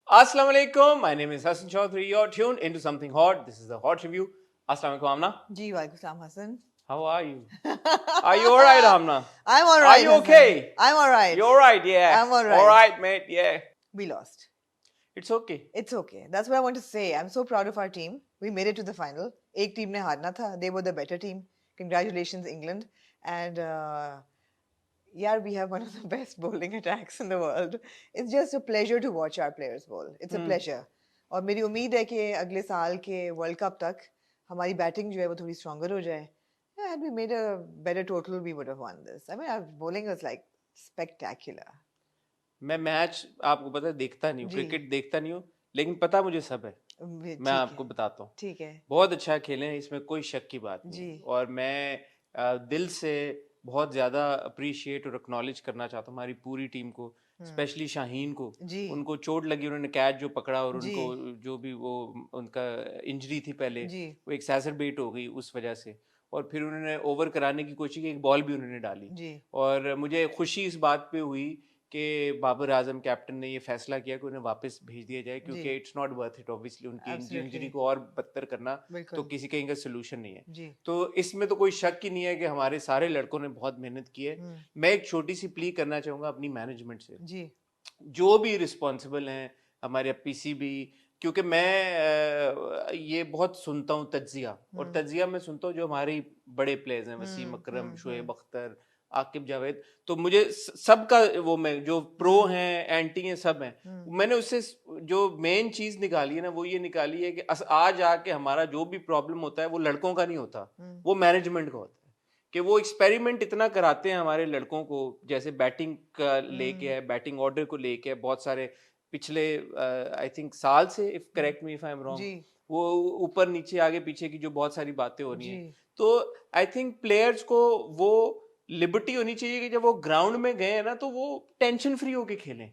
Assalamu alaikum. My name is Hassan Chaudhary. You're tuned into something hot. This is the Hot Review. Assalamu alaikum, Amna. जी वालेकुम सलाम Hasan. How are you? Are you all right, Amna? I'm all Are right. you Hassan. okay? I'm all right. You're all right, yeah. I'm all right. All right, mate, yeah. We lost. It's okay. It's okay. That's what I want to say. I'm so proud of our team. We made it to the final. एक team ने हारना था. They were the better team. Congratulations, England. And yeah, we have one of the best bowling attacks in the world. It's just a pleasure to watch our players bowl. It's a pleasure. और मेरी उम्मीद है कि अगले साल के world cup तक हमारी बैटिंग जो है वो थोड़ी स्ट्रॉन्गर हो जाए. Yeah, had we made a better total, we would have won this. I mean, our bowling was like spectacular. मैं मैच आपको पता है देखता नहीं हूँ, क्रिकेट देखता नहीं हूँ, लेकिन पता मुझे सब है. मैं आपको बताता हूँ. ठीक है. बहुत अच्छा खेले हैं, इसमें कोई शक की बात नहीं. और मैं दिल से बहुत ज़्यादा अप्रिशिएट और एक्नॉलेज करना चाहता हूँ हमारी पूरी टीम को, स्पेशली शाहीन को. उनको चोट लगी, उन्होंने कैच जो पकड़ा और उनको जो भी वो उनका इंजरी थी पहले वो एक्सैसरबेट हो गई उस वजह से, और फिर उन्होंने ओवर कराने की कोशिश की, एक बॉल भी उन्होंने डाली. और मुझे खुशी इस बात पे हुई कि बाबर आजम कैप्टन ने ये फैसला किया कि उन्हें वापस भेज दिया जाए, क्योंकि it's not worth it. Obviously उनकी इंजरी को और बदतर करना तो किसी कहीं का सोल्यूशन नहीं है. तो इसमें तो कोई शक ही नहीं है कि हमारे सारे लड़कों ने बहुत मेहनत की है. मैं एक छोटी सी प्ली करना चाहूंगा अपनी मैनेजमेंट से, जो भी रिस्पॉन्सिबल हैं, हमारे पीसीबी, क्योंकि मैं ये बहुत सुनता हूँ तज्जिया, और तज्जिया मैं सुनता हूँ जो हमारे बड़े प्लेयर्स हैं, वसीम अकरम, शोएब अख्तर, आकिब जावेद, तो मुझे सबका वो, मैं जो प्रो हैं, एंटी हैं, सब हैं, मैंने उससे जो मेन चीज निकाली है ना, वो ये निकाली है कि आज आके हमारा जो भी प्रॉब्लम होता है वो लड़कों का नहीं होता, वो मैनेजमेंट का होता है. कि वो एक्सपेरिमेंट इतना कराते हैं हमारे लड़कों को, जैसे बैटिंग का लेके है, बैटिंग ऑर्डर को लेके है, बहुत सारे पिछले आई थिंक साल से, if correct me if I am wrong, वो ऊपर नीचे आगे पीछे की जो बहुत सारी बातें हो रही हैं. तो आई थिंक प्लेयर्स को वो लिबर्टी होनी चाहिए कि जब वो ग्राउंड में गए हैं ना, तो वो टेंशन फ्री होके खेलें.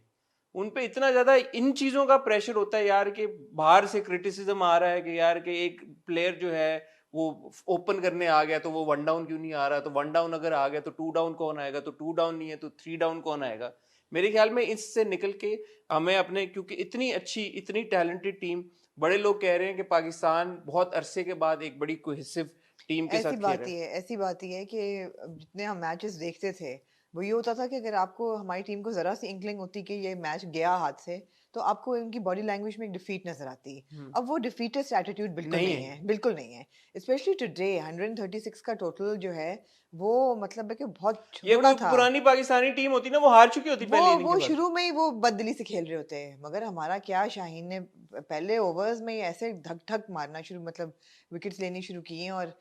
उन पे इतना ज्यादा इन चीजों का प्रेशर होता है यार, कि बाहर से क्रिटिसिज्म आ रहा है कि यार कि एक प्लेयर जो है वो ओपन करने आ गया तो वो वन डाउन क्यों नहीं आ रहा, तो वन डाउन अगर आ गया तो टू डाउन कौन आएगा, तो टू डाउन नहीं है तो थ्री डाउन कौन आएगा. मेरे ख्याल में इससे निकल के हमें अपने, क्योंकि इतनी अच्छी इतनी टैलेंटेड टीम, बड़े लोग कह रहे हैं कि पाकिस्तान बहुत अरसे के बाद एक बड़ी कोहेसिव टीम के साथ खेल रहा है. ऐसी बात ही है कि जितने हम मैचेस देखते थे वो ये होता था कि अगर आपको हमारी टीम को जरा सी इंकलिंग होती कि ये मैच गया हाथ से, तो आपको इनकी बॉडी लैंग्वेज में एक डिफीट नजर आती. अब वो डिफीटेस्ट एटीट्यूड बिल्कुल नहीं है, बिल्कुल नहीं है. स्पेशली टुडे 136 का टोटल जो है वो मतलब है कि बहुत छोटा था. पुरानी पाकिस्तानी टीम होती ना, वो हार चुकी होती पहले इनिंग के बाद. वो शुरू में ही वो बददिली से खेल रहे होते हैं, मगर हमारा क्या, शाहीन ने पहले ओवर्स में ऐसे धक धक मारना शुरू, मतलब विकेट्स लेनी शुरू की, और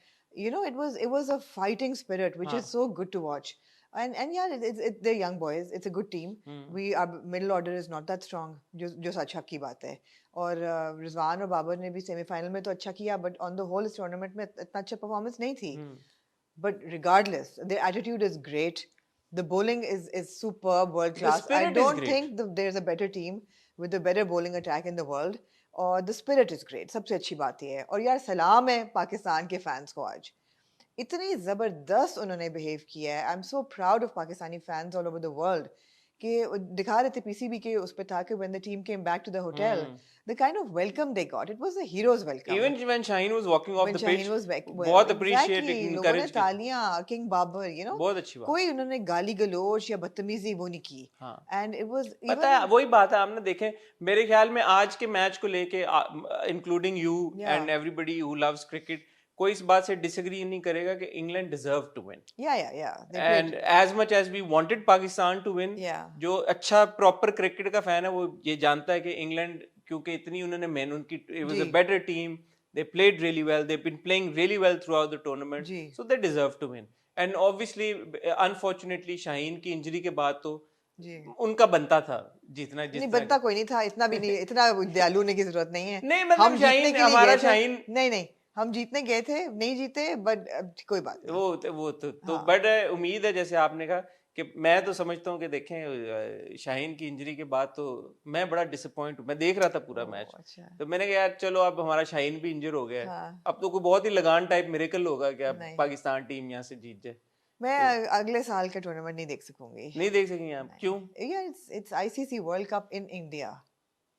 you know, it was a fighting spirit which is so good to watch. And yeah, they're young boys, it's a good team. Our middle order is not that strong, जो अच्छा की बात है. और रिजवान और बाबर ने भी सेमीफाइनल में तो अच्छा किया, but on the whole इस टूर्नामेंट में इतना अच्छा परफॉर्मेंस नहीं थी. But regardless, their attitude is great. The bowling is superb, world class. I don't think there's a better team with a better bowling attack in the world. और the spirit is great, सबसे अच्छी बात ये है. और यार सलाम है पाकिस्तान के फैंस को, आज इतनी ज़बरदस्त उन्होंने बिहेव किया है. I am so proud of Pakistani fans all over the world. कि दिखा रहे थे पीसीबी के उस पे था कि when the team came back to the hotel, the kind of welcome they got, it was a hero's welcome. Even when Shaheen was walking off the pitch, बहुत appreciating, encouraging. तालियां, किंग बाबर, you know, बहुत अच्छी बात. कोई उन्होंने गाली गलोच या बदतमीजी वो नहीं की. And it was even, पता है वही बात है, आपने देखे मेरे ख्याल में आज के मैच को लेके, including you and everybody who loves cricket, कोई इस बात से डिसएग्री नहीं करेगा कि England deserve to win. And as much as we wanted Pakistan to win, जो अच्छा प्रॉपर क्रिकेट का फैन है वो ये जानता है कि इंग्लैंड, क्योंकि इतनी उन्होंने उनकी it was a better team, they played really well, they been playing really well throughout the tournament, so they deserve to win. And obviously unfortunately Shaheen की इंजरी के बाद तो उनका बनता था जीतना. नहीं बनता कोई नहीं था, इतना भी नहीं, इतना दयालु होने की जरूरत नहीं है. नहीं मतलब शाहीन, हमारा शाहीन, नहीं हम जीतने गए थे, नहीं जीते, बट कोई बात नहीं. वो तो बट उम्मीद है, जैसे आपने कहा कि मैं तो समझता हूँ कि देखें शाहीन की इंजरी के बाद तो मैं बड़ा डिसअपॉइंट हूँ. मैं देख रहा था पूरा मैच, तो मैंने कहा यार चलो अब हमारा शाहीन भी इंजर हो गया है, अब तो कोई बहुत ही लगान टाइप मिरेकल होगा कि अब पाकिस्तान टीम यहाँ से जीत जाए. मैं अगले साल का टूर्नामेंट नहीं देख सकूंगी. नहीं देख सकेंगे आप? क्यों? It's ICC world cup in India.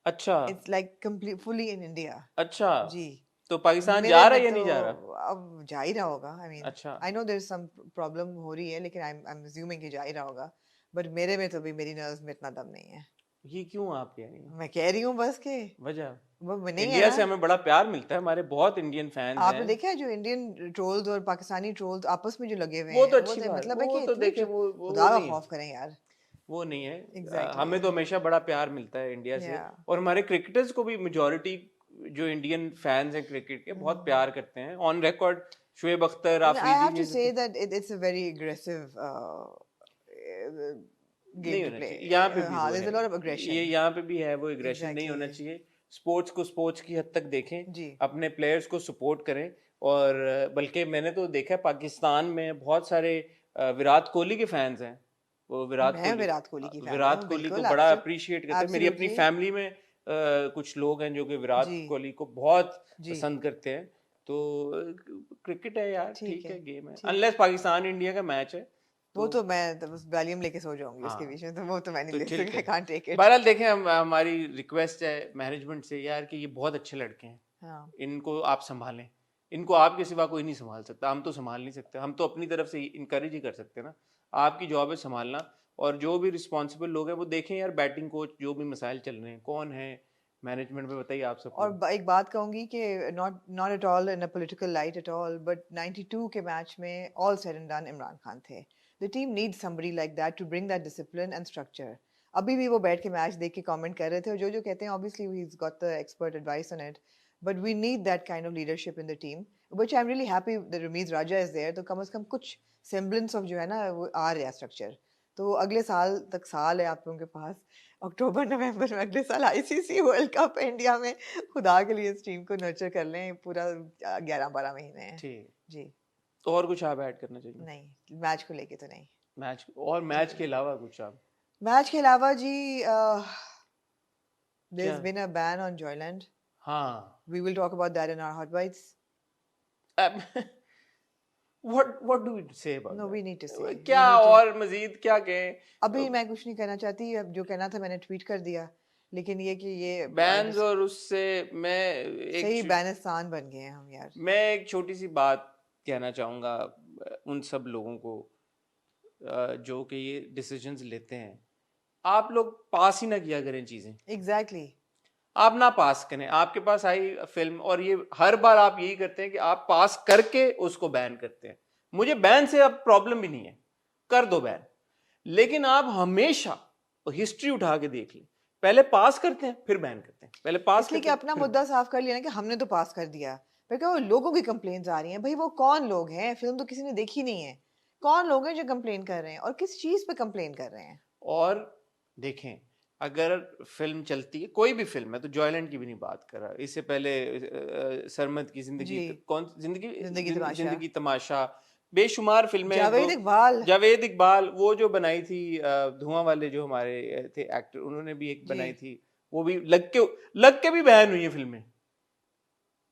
अच्छा it's like complete fully in India. अच्छा जी। तो पाकिस्तान मेरे जा रहा में है या तो नहीं जा रहा? अब जा ही रहा होगा। आई मीन अच्छा I know there is some problem हो रही है, लेकिन आई एम अज्यूमिंग कि जा ही रहा होगा। बट मेरे में तो भी मेरी नर्व्स में इतना दम नहीं है। ये क्यों आप कह रही हैं? मैं कह रही हूँ बस के वजह वो नहीं है इंडिया ना। से हमें बड़ा प्यार मिलता है, हमारे बहुत इंडियन फैंस आपने हैं। देखा है जो इंडियन ट्रोल्स और पाकिस्तानी ट्रोल्स आपस में जो लगे हुए वो हैं, तो वो अच्छी तो बात, मतलब है वो कि तो इतनी देखे वो खुदा का नहीं है, खौफ करें यार। वो नहीं है। एग्जैक्टली। हमें तो हमेशा बड़ा प्यार मिलता है इंडिया से, या और हमारे क्रिकेटर्स को भी मेजोरिटी जो इंडियन फैंस हैं क्रिकेट के बहुत प्यार करते हैं। On record Shoaib Akhtar, I Afridi, have to ये say that it's a very aggressive नहीं game to होना play. चाहिए। यहाँ पे भी हाँ, वो there's है, a lot of ये aggression. यहाँ पे भी है, वो एग्रेशन नहीं होना Exactly. चाहिए। स्पोर्ट्स को स्पोर्ट्स की हद तक देखें, जी। अपने प्लेयर्स को सपोर्ट करें। और बल्कि मैंने तो देखा है पाकिस्तान में बहुत सारे विराट कोहली के फैंस हैं। वो मैं विराट कोहली की फैन विराट हूँ, कोहली को बिल्कुल, बड़ा अप्रिशिएट करते हैं। मेरी अपनी absolutely. फैमिली में कुछ लोग हैं जो कि विराट जी, कोहली को बहुत जी, पसंद करते हैं। तो क्रिकेट है यार, ठीक ठीक है, है, गेम है। ठीक। अनलेस पाकिस्तान इंडिया का मैच है वो तो तो मैं तो बस वॉल्यूम लेके सो जाऊंगी उसके हाँ, बीच में, तो वो तो मैं नहीं तो ले चिल सकती। आई करें। Can't take it. बहरहाल देखें, हम हमारी रिक्वेस्ट है मैनेजमेंट से यार कि ये बहुत अच्छे लड़के हैं, हाँ। इनको आप संभालें। इनको आपके सिवा कोई नहीं संभाल सकता, हम तो संभाल नहीं सकते। हम तो अपनी तरफ से इनकरेज ही कर सकते हैं ना। आपकी जॉब है संभालना, और जो भी रिस्पॉन्सिबल लोग हैं वो देखें यार, बैटिंग कोच जो भी मसाइल चल रहे हैं कौन है मैनेजमेंट में, बताइए आप सब और लोग। एक बात कहूंगी कि not not at all in a political light at all, but 92 के मैच में all said and done Imran Khan थे। The team needs somebody like that to bring that discipline and structure. अभी भी वो बैठ के मैच देख के कमेंट कर रहे थे, और जो जो कहते हैं obviously he is got the expert advice on it, but we need that kind of leadership in the team, which I am really happy that Ramiz Raja is there. तो कम से कम कुछ सेम्बलेंस ऑफ जो है ना वो आ रहा है स्ट्रक्चर। तो अगले साल तक साल है आप लोगों के पास, अक्टूबर नवंबर में अगले साल आईसीसी वर्ल्ड कप इंडिया में। खुदा के लिए इस टीम को नर्चर कर लें, पूरा 11-12 महीने हैं। ठीक, जी। तो और कुछ आप ऐड करना चाहिए नहीं, मैच को लेके तो नहीं। मैच, और मैच के जी। अलावा कुछ आप? मैच के अलावा जी, क्या? there's been a ban on Joyland. हाँ। We will talk about that in our hot bites. what do we say about No, that? we need to say. क्या We need to. और मजीद क्या कहें? अभी मैं कुछ नहीं कहना चाहती, अब जो कहना था मैंने ट्वीट कर दिया, लेकिन ये कि ये बैन्स, और उससे मैं सही एक बैनिस्तान बन गए हैं हम यार। मैं एक छोटी सी बात कहना चाहूँगा उन सब लोगों को जो कि ये डिसीजंस लेते हैं। आप लोग पास ही ना किया करें चीज़ें। एग्जैक्टली। आप ना पास करें। आपके पास आई फिल्म, और ये हर बार आप यही करते हैं कि आप पास करके उसको बैन करते हैं। मुझे बैन से अब प्रॉब्लम भी नहीं है, कर दो बैन, लेकिन आप हमेशा हिस्ट्री उठा के देख लें, पहले पास करते हैं फिर बैन करते हैं, पहले पास इसलिए कि करते हैं अपना फिर मुद्दा साफ कर लिया ना कि हमने तो पास कर दिया। फिर क्या, वो लोगों की कंप्लेंट्स आ रही हैं, भाई वो कौन लोग हैं, फिल्म तो किसी ने देखी नहीं है, कौन लोग हैं जो कंप्लेन कर रहे हैं और किस चीज पे कंप्लेन कर रहे हैं। और देखें, अगर फिल्म चलती है, कोई भी फिल्म है, तो जॉयलैंड की भी नहीं बात कर रहा, इससे पहले सरमद की जिंदगी, जी। कौन जिंदगी, जिंदगी तमाशा। जिंदगी तमाशा, बेशुमार फिल्में, जावेद इकबाल। जावेद इकबाल, वो जो बनाई थी धुआं वाले जो हमारे थे एक्टर, उन्होंने भी एक जी। बनाई थी, वो भी लग के भी बैन हुई है फिल्में,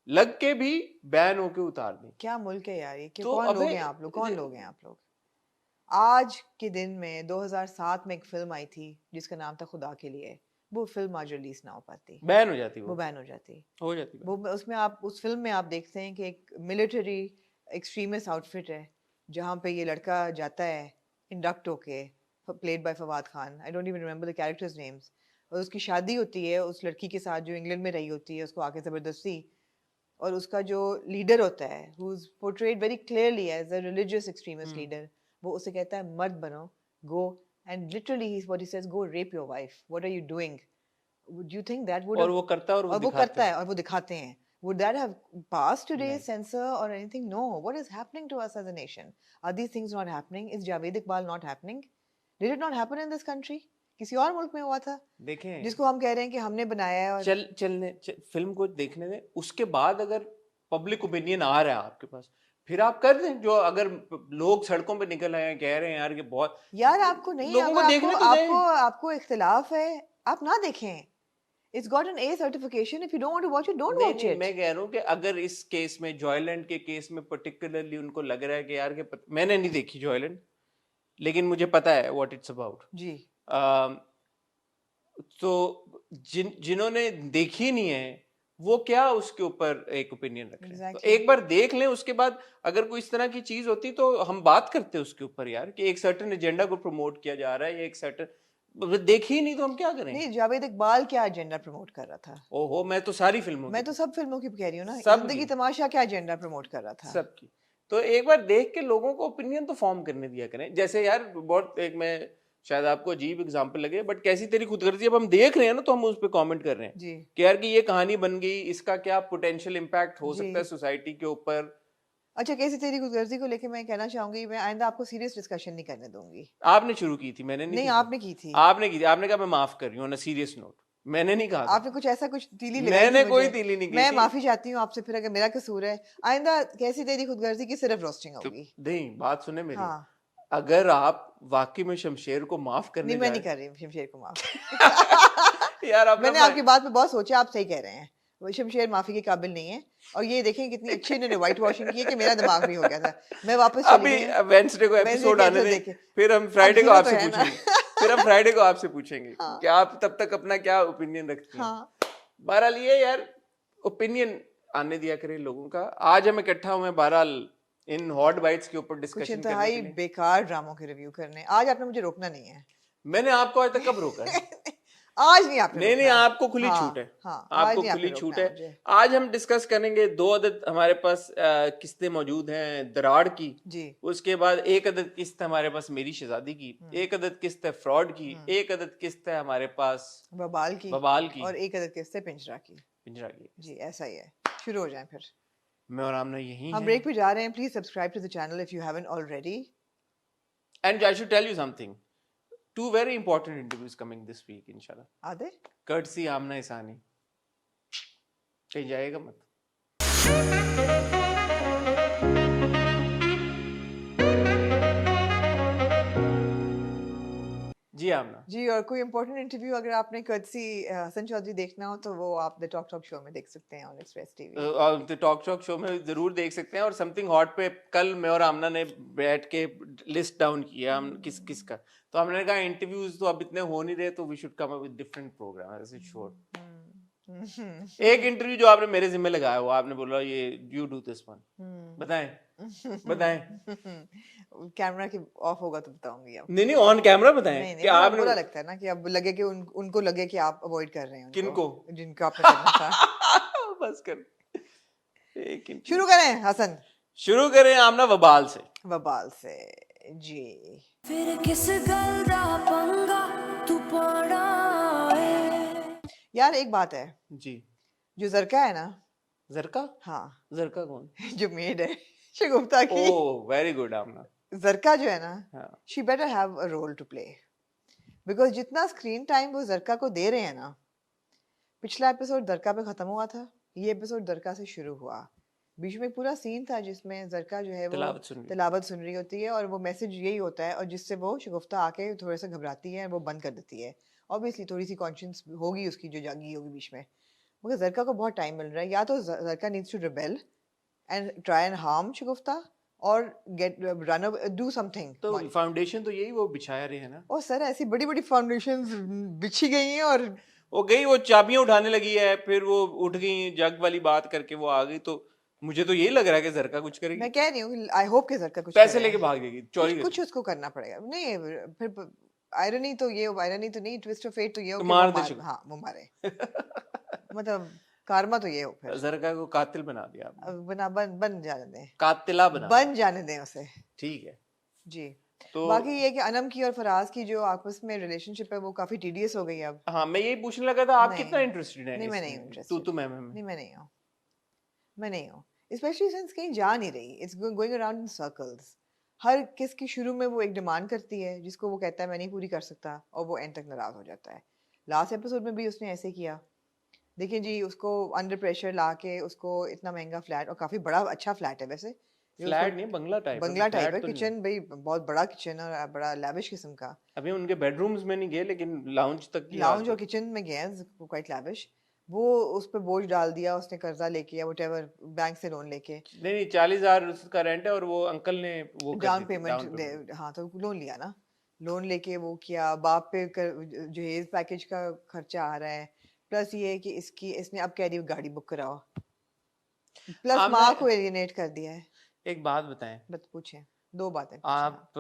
लग के भी बैन होके उतार दी। क्या मुल्क है यार ये, कि तो कौन लोग अबे हैं आप लोग, कौन लोग हैं आप लोग। आज के दिन में 2007 में एक फिल्म आई थी जिसका नाम था खुदा के लिए, वो फिल्म आज रिलीज ना हो पाती, बैन हो जाती, वो बैन हो जाती। हो जाती वो उसमें आप उस फिल्म में आप देखते हैं कि एक मिलिट्री एक्सट्रीमिस्ट आउटफिट है, जहाँ पे ये लड़का जाता है इंडक्ट होके, played by Fawad Khan, I don't even remember the characters names, और उसकी शादी होती है उस लड़की के साथ जो इंग्लैंड में रही होती है, उसको आके ज़बरदस्ती, और उसका जो लीडर होता है who is portrayed very clearly as a religious extremist leader, वो उसे कहता है मर्द बनो, go and literally he what he says, go rape your wife, what are you doing, do you think that would, और वो करता है, और वो करता है और वो दिखाते हैं, would that have passed today's नहीं। censor or anything? No. What is happening to us as a nation? Are these things not happening? Is Javed Iqbal not happening? Did it not happen in this country? किसी और मुल्क में हुआ था देखें, जिसको हम कह रहे हैं कि हमने बनाया है, और फिल्म को देखने दें, उसके बाद अगर पब्लिक ओपिनियन आ रहा है आपके पास, फिर आप कर दें। जो अगर लोग सड़कों पे निकल आए हैं, कह रहे हैं यार कि बहुत, यार आपको नहीं, लोगों अगर को देखने तो आपको दें। आपको इख्तिलाफ है, आप ना देखें। It's got an A certification. If you don't want to watch it, don't watch it. मैं कह रहा हूँ कि अगर इस केस में, जॉयलैंड के केस में पर्टिकुलरली उनको लग रहा है कि यार के मैंने नहीं देखी जॉयलैंड, लेकिन मुझे पता है व्हाट इट्स अबाउट जी। तो जिन्होंने देखी नहीं है वो क्या उसके ऊपर एक ओपिनियन रख रहे हैं। तो एक बार देख लें, उसके बाद अगर कोई इस तरह की चीज होती तो हम बात करते उसके ऊपर यार, कि एक सर्टेन एजेंडा को प्रमोट किया जा रहा है, एक सर्टेन देखी ही नहीं तो हम क्या करें। नहीं, जावेद इकबाल क्या एजेंडा प्रमोट कर रहा था? ओहो, मैं तो सारी फिल्मों मैं तो सब फिल्मों की कह रही हूँ ना। सब जिंदगी तमाशा क्या एजेंडा प्रमोट कर रहा था? सबकी। तो एक बार देख के लोगों को ओपिनियन तो फॉर्म करने दिया करें। जैसे यार बहुत एक, मैं शायद आपको अजीब एग्जांपल लगे बट कैसी तेरी खुदगर्जी, अब हम देख रहे हैं ना तो हम उस पर कमेंट कर रहे हैं जी कि यार कि ये कहानी बन गई, इसका क्या पोटेंशियल इम्पैक्ट हो सकता है सोसाइटी के ऊपर। अच्छा, कैसी तेरी खुदगर्जी को लेके मैं कहना चाहूंगी, मैं आइंदा आपको सीरियस डिस्कशन नहीं करने दूंगी। आपने शुरू की थी, मैंने नहीं, आपने की थी। आपने की थी, आपने कहा मैं माफ कर रही हूँ, सीरियस नोट। मैंने नहीं कहा था। आपने कुछ ऐसा कुछ तीली लगाई मैंने थी कोई मुझे। तीली नहीं की मैं थी। माफी चाहती हूँ आपसे, फिर अगर मेरा कसूर है आइंदा कैसी तेरी खुदगर्जी की सिर्फ रोस्टिंग तो होगी। नहीं, बात सुने मेरी। हाँ। अगर आप वाकई में शमशेर को माफ करने नहीं, मैं नहीं कर रही शमशेर को माफ। यार आप मैंने आपकी बात पे बहुत सोचा, आप सही कह रहे हैं, वो शमशेर माफी के काबिल नहीं है। और ये देखें कितनी अच्छी इन्होंने व्हाइट वॉशिंग की है कि मेरा दिमाग भी हो गया था। मैं वापस चली अभी वेडनेसडे को एपिसोड आने दें, फिर हम फ्राइडे को आपसे पूछेंगे। फिर हम फ्राइडे को आपसे पूछेंगे कि आप तब तक अपना क्या ओपिनियन रखती हैं। बहरहाल ये यार ओपिनियन आने दिया करें लोगों का। आज हम इकट्ठा हुए बहरहाल इन हॉट बाइट्स के ऊपर डिस्कशन करने के लिए। बेकार ड्रामों के रिव्यू करने। आज आपने मुझे रोकना नहीं है। मैंने आपको आज तक कब रोका है? आज नहीं आपने नहीं, आपको खुली छूट है। आपको खुली छूट है। आज हम डिस्कस करेंगे 2 अदद हमारे पास किस्तें मौजूद हैं दराड़ की जी। उसके बाद 1 अदद किस्त हमारे पास मेरी शहजादी की, 1 अदद किस्त है फ्रॉड की, 1 अदद किस्त है हमारे पास बबाल की और 1 अदद किस्त है पिंजरा की जी। ऐसा ही है। शुरू हो जाए फिर। मैं और आमना यही हम ब्रेक पे जा रहे हैं। Please subscribe to the channel if you haven't already. And I should tell you something, 2 very important interviews coming this week, inshallah. Are they? Courtesy Amna Isani. कहीं जाएगा मत। जी आमना जी। और कोई इंपॉर्टेंट इंटरव्यू अगर आपने कर्टसी हसन चौधरी देखना हो तो वो आप द टॉक शो में देख सकते हैं ऑन एक्सप्रेस टीवी। और द टॉक शो में जरूर देख सकते हैं। और समथिंग हॉट पे कल मैं और आमना ने बैठ के लिस्ट डाउन किया हम किस किस का, तो हमने कहा इंटरव्यूज तो अब इतने हो नहीं रहे तो we should come up with different program. ऐसे श्योर एक इंटरव्यू जो आपने मेरे जिम्मे लगाया वो आपने बोला ये यू डू दिस वन, बताएं बताएं। कैमरा की ऑफ होगा तो बताऊंगी। अब नहीं ऑन कैमरा बताएं कि आपने बुरा लगता है ना कि अब लगे कि उनको लगे कि आप अवॉइड कर रहे हैं किनको, जिनको आपने करना था। बस कर शुरू करें हसन, शुरू करें आमना वबाल से जी। फिर किस गल दा पंगा तू पड़ा है। यार एक बात है जी, जो जरका है ना, जरका, हाँ जरका कौन? जो मेड है शगुफ्ता की। ओह वेरी गुड आमना। जरका जो है ना, she better have a role to play, because जितना स्क्रीन टाइम वो जरका को दे रहे हैं ना, पिछला एपिसोड जरका पे खत्म हुआ था, ये एपिसोड जरका से शुरू हुआ। बीच में पूरा सीन था जिसमें जरका जो है वो तिलावत सुन रही होती है और वो मैसेज यही होता है और जिससे वो शगुफ्ता आके थोड़ा सा घबराती है, वो बंद कर देती है। ऑब्वियसली थोड़ी सी कॉन्शियस होगी उसकी जो जागी होगी बीच में, मगर जरका को बहुत टाइम मिल रहा है। या तो Zarka needs to rebel and try and harm Shagufta और गेट रन डू समथिंग। तो फाउंडेशन तो यही वो बिछाया रहे हैं ना। ओ सर ऐसी बड़ी बड़ी फाउंडेशंस बिछी गई हैं और वो गई, वो चाबियां उठाने लगी है, फिर वो उठ गई जग वाली बात करके वो आ गई। तो मुझे तो यही लग रहा है कि जरका कुछ करेगी। मैं कह रही हूँ आई होप कि जरका कुछ पैसे लेके भाग जाएगी, चोरी कुछ उसको करना पड़ेगा। नहीं फिर आयरनी तो ये, आयरनी तो नहीं, ट्विस्ट ऑफ फेट तो ये हो कि मार दे। हाँ वो मारे। मतलब कारमा तो ये हो फिर जरका को कातिल बना दिया बना बन जाने दें, कातिला बन जाने दें उसे। ठीक है जी। तो बाकी ये कि अनम की और फराज की जो आपस में रिलेशनशिप है वो काफी टीडियस हो गई अब। हाँ मैं यही पूछने लगा था आप कितना इंटरेस्टेड है? नहीं मैं नहीं इंटरेस्टेड। नहीं मैं नहीं हूँ स्पेशली सिंस कहीं जा नहीं रही। It's going around in circles. हर किस की शुरू में वो एक डिमांड करती है जिसको वो कहता है मैं नहीं पूरी कर सकता और वो एंड तक नाराज हो जाता है। लास्ट एपिसोड में भी उसने ऐसे किया। देखिए जी, उसको अंडर प्रेशर ला के उसको इतना महंगा फ्लैट, और काफी बड़ा अच्छा फ्लैट है वैसे, फ्लैट नहीं बंगला टाइप है, किचन भाई बहुत बड़ा किचन और बड़ा लैविश किस्म का। अभी उनके बेडरूम्स में नहीं गए लेकिन लाउंज तक की, लाउंज और किचन में गए हैं, क्वाइट लैविश। वो उस पे बोझ डाल दिया उसने, कर्जा लेके या व्हाटएवर बैंक से लोन लेके। नहीं 40,000 उसका रेंट है और वो अंकल ने वो डाउन पेमेंट हाँ तो लोन लिया ना, लोन लेके वो किया, बाप पे जहेज पैकेज का खर्चा आ रहा है, प्लस ये है कि इसने अब कह रही है गाड़ी बुक कराओ, प्लस माँ को एलिनेट कर दिया है। एक बात बताएं, बस पूछें, दो बातें पूछें। आप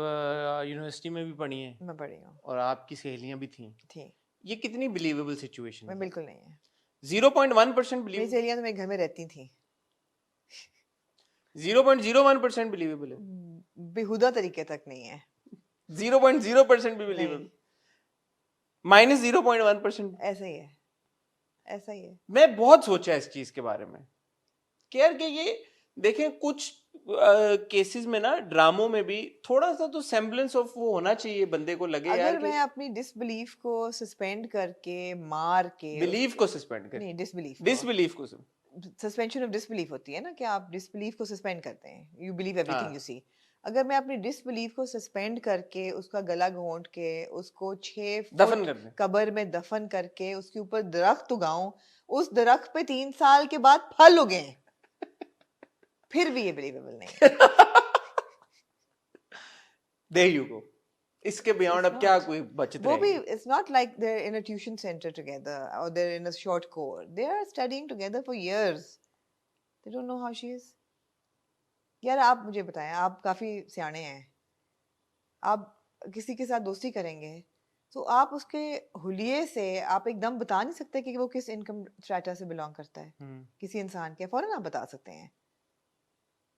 यूनिवर्सिटी में भी पढ़ी हैं? मैं पढ़ी हूँ। और आपकी सहेलियां भी थी? ये कितनी बिलीवेबल सिचुएशन मैं है? बिल्कुल नहीं है। 0.1% मेरी सहेलियां तो मेरे घर में रहती थी। 0.01% बिलीवेबल है? बेहुदा तरीके तक नहीं है। 0.0% भी बिलीवेबल? -0.1%? ऐसा ही है, ऐसा ही है। मैं बहुत सोचा इस चीज के बारे में कि यार कि ये देखें, कुछ केसेस में ना, ड्रामों में भी थोड़ा सा तो सेम्बलेंस ऑफ वो होना चाहिए, बंदे को लगे यार अगर मैं अपनी डिसबिलीफ को सस्पेंड करके मार के बिलीफ को सस्पेंड कर, नहीं, डिसबिलीफ को सस्पेंशन ऑफ डिसबिलीफ होती है ना, कि आप डिसबिलीफ को सस्पेंड करते हैं, यू बिलीव हाँ। Everything you see. अगर मैं अपनी डिसबिलीफ को सस्पेंड करके उसका गला घोंट के उसको 6 दफन फुट कर दें, कब्र में दफन करके उसके ऊपर दरख्त उगाऊं, उस दरख्त पे 3 साल के बाद फल उगे, फिर भी ये बिलीवेबल नहीं है। there you go. इसके बियॉन्ड अब क्या कोई बचत वो भी रहेगी? it's not like they're in a tuition center together or they're in a short course. They are studying together for years. They don't know how she is. यार आप मुझे बताएं, आप काफी सियाने हैं, आप किसी के साथ दोस्ती करेंगे तो आप उसके हुलिये से आप एकदम बता नहीं सकते कि वो किस इनकम स्ट्रैटा से बिलोंग करता है। किसी इंसान के फौरन आप बता सकते हैं।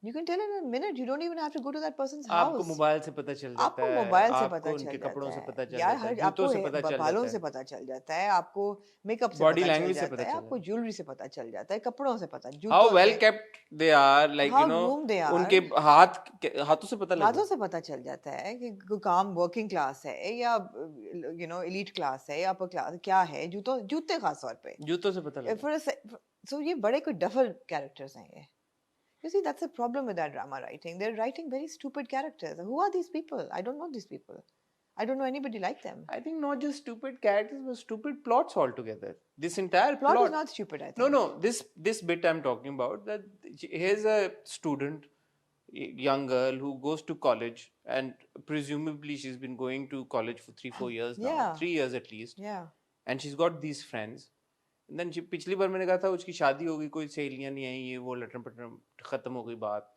You can tell in a minute. You don't even have to go to that person's house. आपको मोबाइल से पता चल जाता है, आपको मोबाइल से पता आपको चल उनके जाता कपड़ों से है पता चल यार, जाता है, हर जूतों आपको से पता चल बालों जाता से है, पता चल जाता है, आपको मेकअप से बॉडी पता चल लैंग्वेज से जाता पता है, चल आपको जाता है, ज्वेलरी से पता चल जाता है, कपड़ों से पता, हाउ जूतों वेल से, kept they are, like how you know, groomed they उनके are, हाथों से पता लग हाथों जाता से पता चल जाता है कि कोई काम वर्किंग क्लास है या यू नो एलीट क्लास है या अपर क्लास क्या है, जूते खास तौर पे, है, जूतों से पता लग जाता है। सो ये बड़े कोई डफर कैरेक्टर्स हैं ये। You see, that's a problem with that drama writing. They're writing very stupid characters. Who are these people? I don't know these people. I don't know anybody like them. I think not just stupid characters, but stupid plots altogether. This entire Plot plot is not stupid, I think. No, this bit I'm talking about, that here's a student, young girl who goes to college, and presumably she's been going to college for 3-4 years now, Yeah. 3 years at least, Yeah. and she's got these friends. And then पिछली बार मैंने कहा था उसकी शादी हो गई, कोई सहेलियां नहीं आई, ये वो लटन पटन खत्म हो गई बात।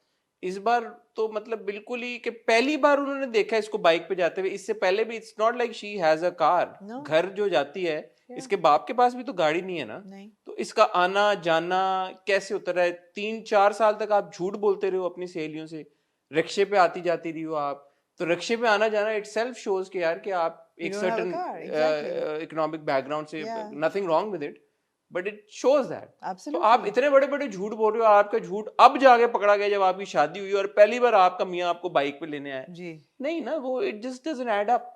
इस बार तो मतलब बिल्कुल ही कि पहली बार उन्होंने देखा इसको बाइक पे जाते हुए, इससे पहले भी it's not like she has a car, घर जो जाती है, इसके बाप के पास भी तो गाड़ी नहीं है ना, नहीं। तो इसका आना जाना कैसे होता रहा है? 3-4 साल तक आप झूठ बोलते रहे हो अपनी सहेलियों से, रिक्शे पे आती जाती रही हो आप, तो रिक्शे पे आना जाना इटसेल्फ शोज कि यार कि आप एक सर्टेन इकोनॉमिक बैकग्राउंड से, nothing wrong with it, but it shows that. तो आप इतने बड़े बड़े झूठ बोल रहे हो, आपका झूठ अब जाके पकड़ा गया जब आपकी शादी हुई और पहली बार आपका मियाँ आपको बाइक पे लेने आया जी। नहीं ना, वो it just doesn't add up.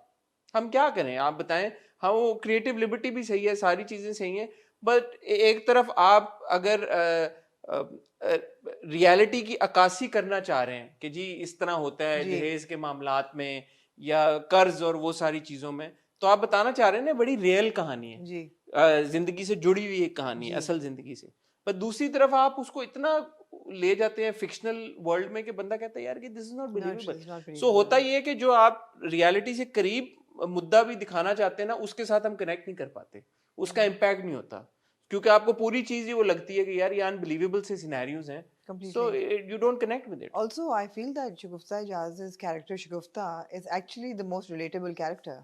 हम क्या करें, आप बताएं। हाँ, वो क्रिएटिव लिबर्टी भी सही है, सारी चीजें सही हैं, बट एक तरफ आप अगर रियलिटी की अक्कासी करना चाह रहे हैं कि जी इस तरह होता है दहेज के मामलात में या कर्ज और वो सारी चीजों में, तो आप बताना चाह रहे हैं ना बड़ी रियल कहानी है जी, जिंदगी से जुड़ी हुई एक कहानी है, असल जिंदगी से। पर दूसरी तरफ आप उसको इतना ले जाते हैं फिक्शनल वर्ल्ड में कि बंदा कहता है यार कि दिस इज नॉट बिलीवेबल। सो होता ये है कि जो आप रियलिटी से करीब मुद्दा भी दिखाना चाहते हैं ना, उसके साथ हम कनेक्ट नहीं कर पाते, उसका इम्पैक्ट नहीं होता, क्योंकि आपको पूरी चीज ही वो लगती है कि यार ये अनबिलीवेबल से सिनेरियोज हैं, so you don't connect with it. Also, I feel that Shagufta Ijaz's character Shagufta is actually the most relatable character.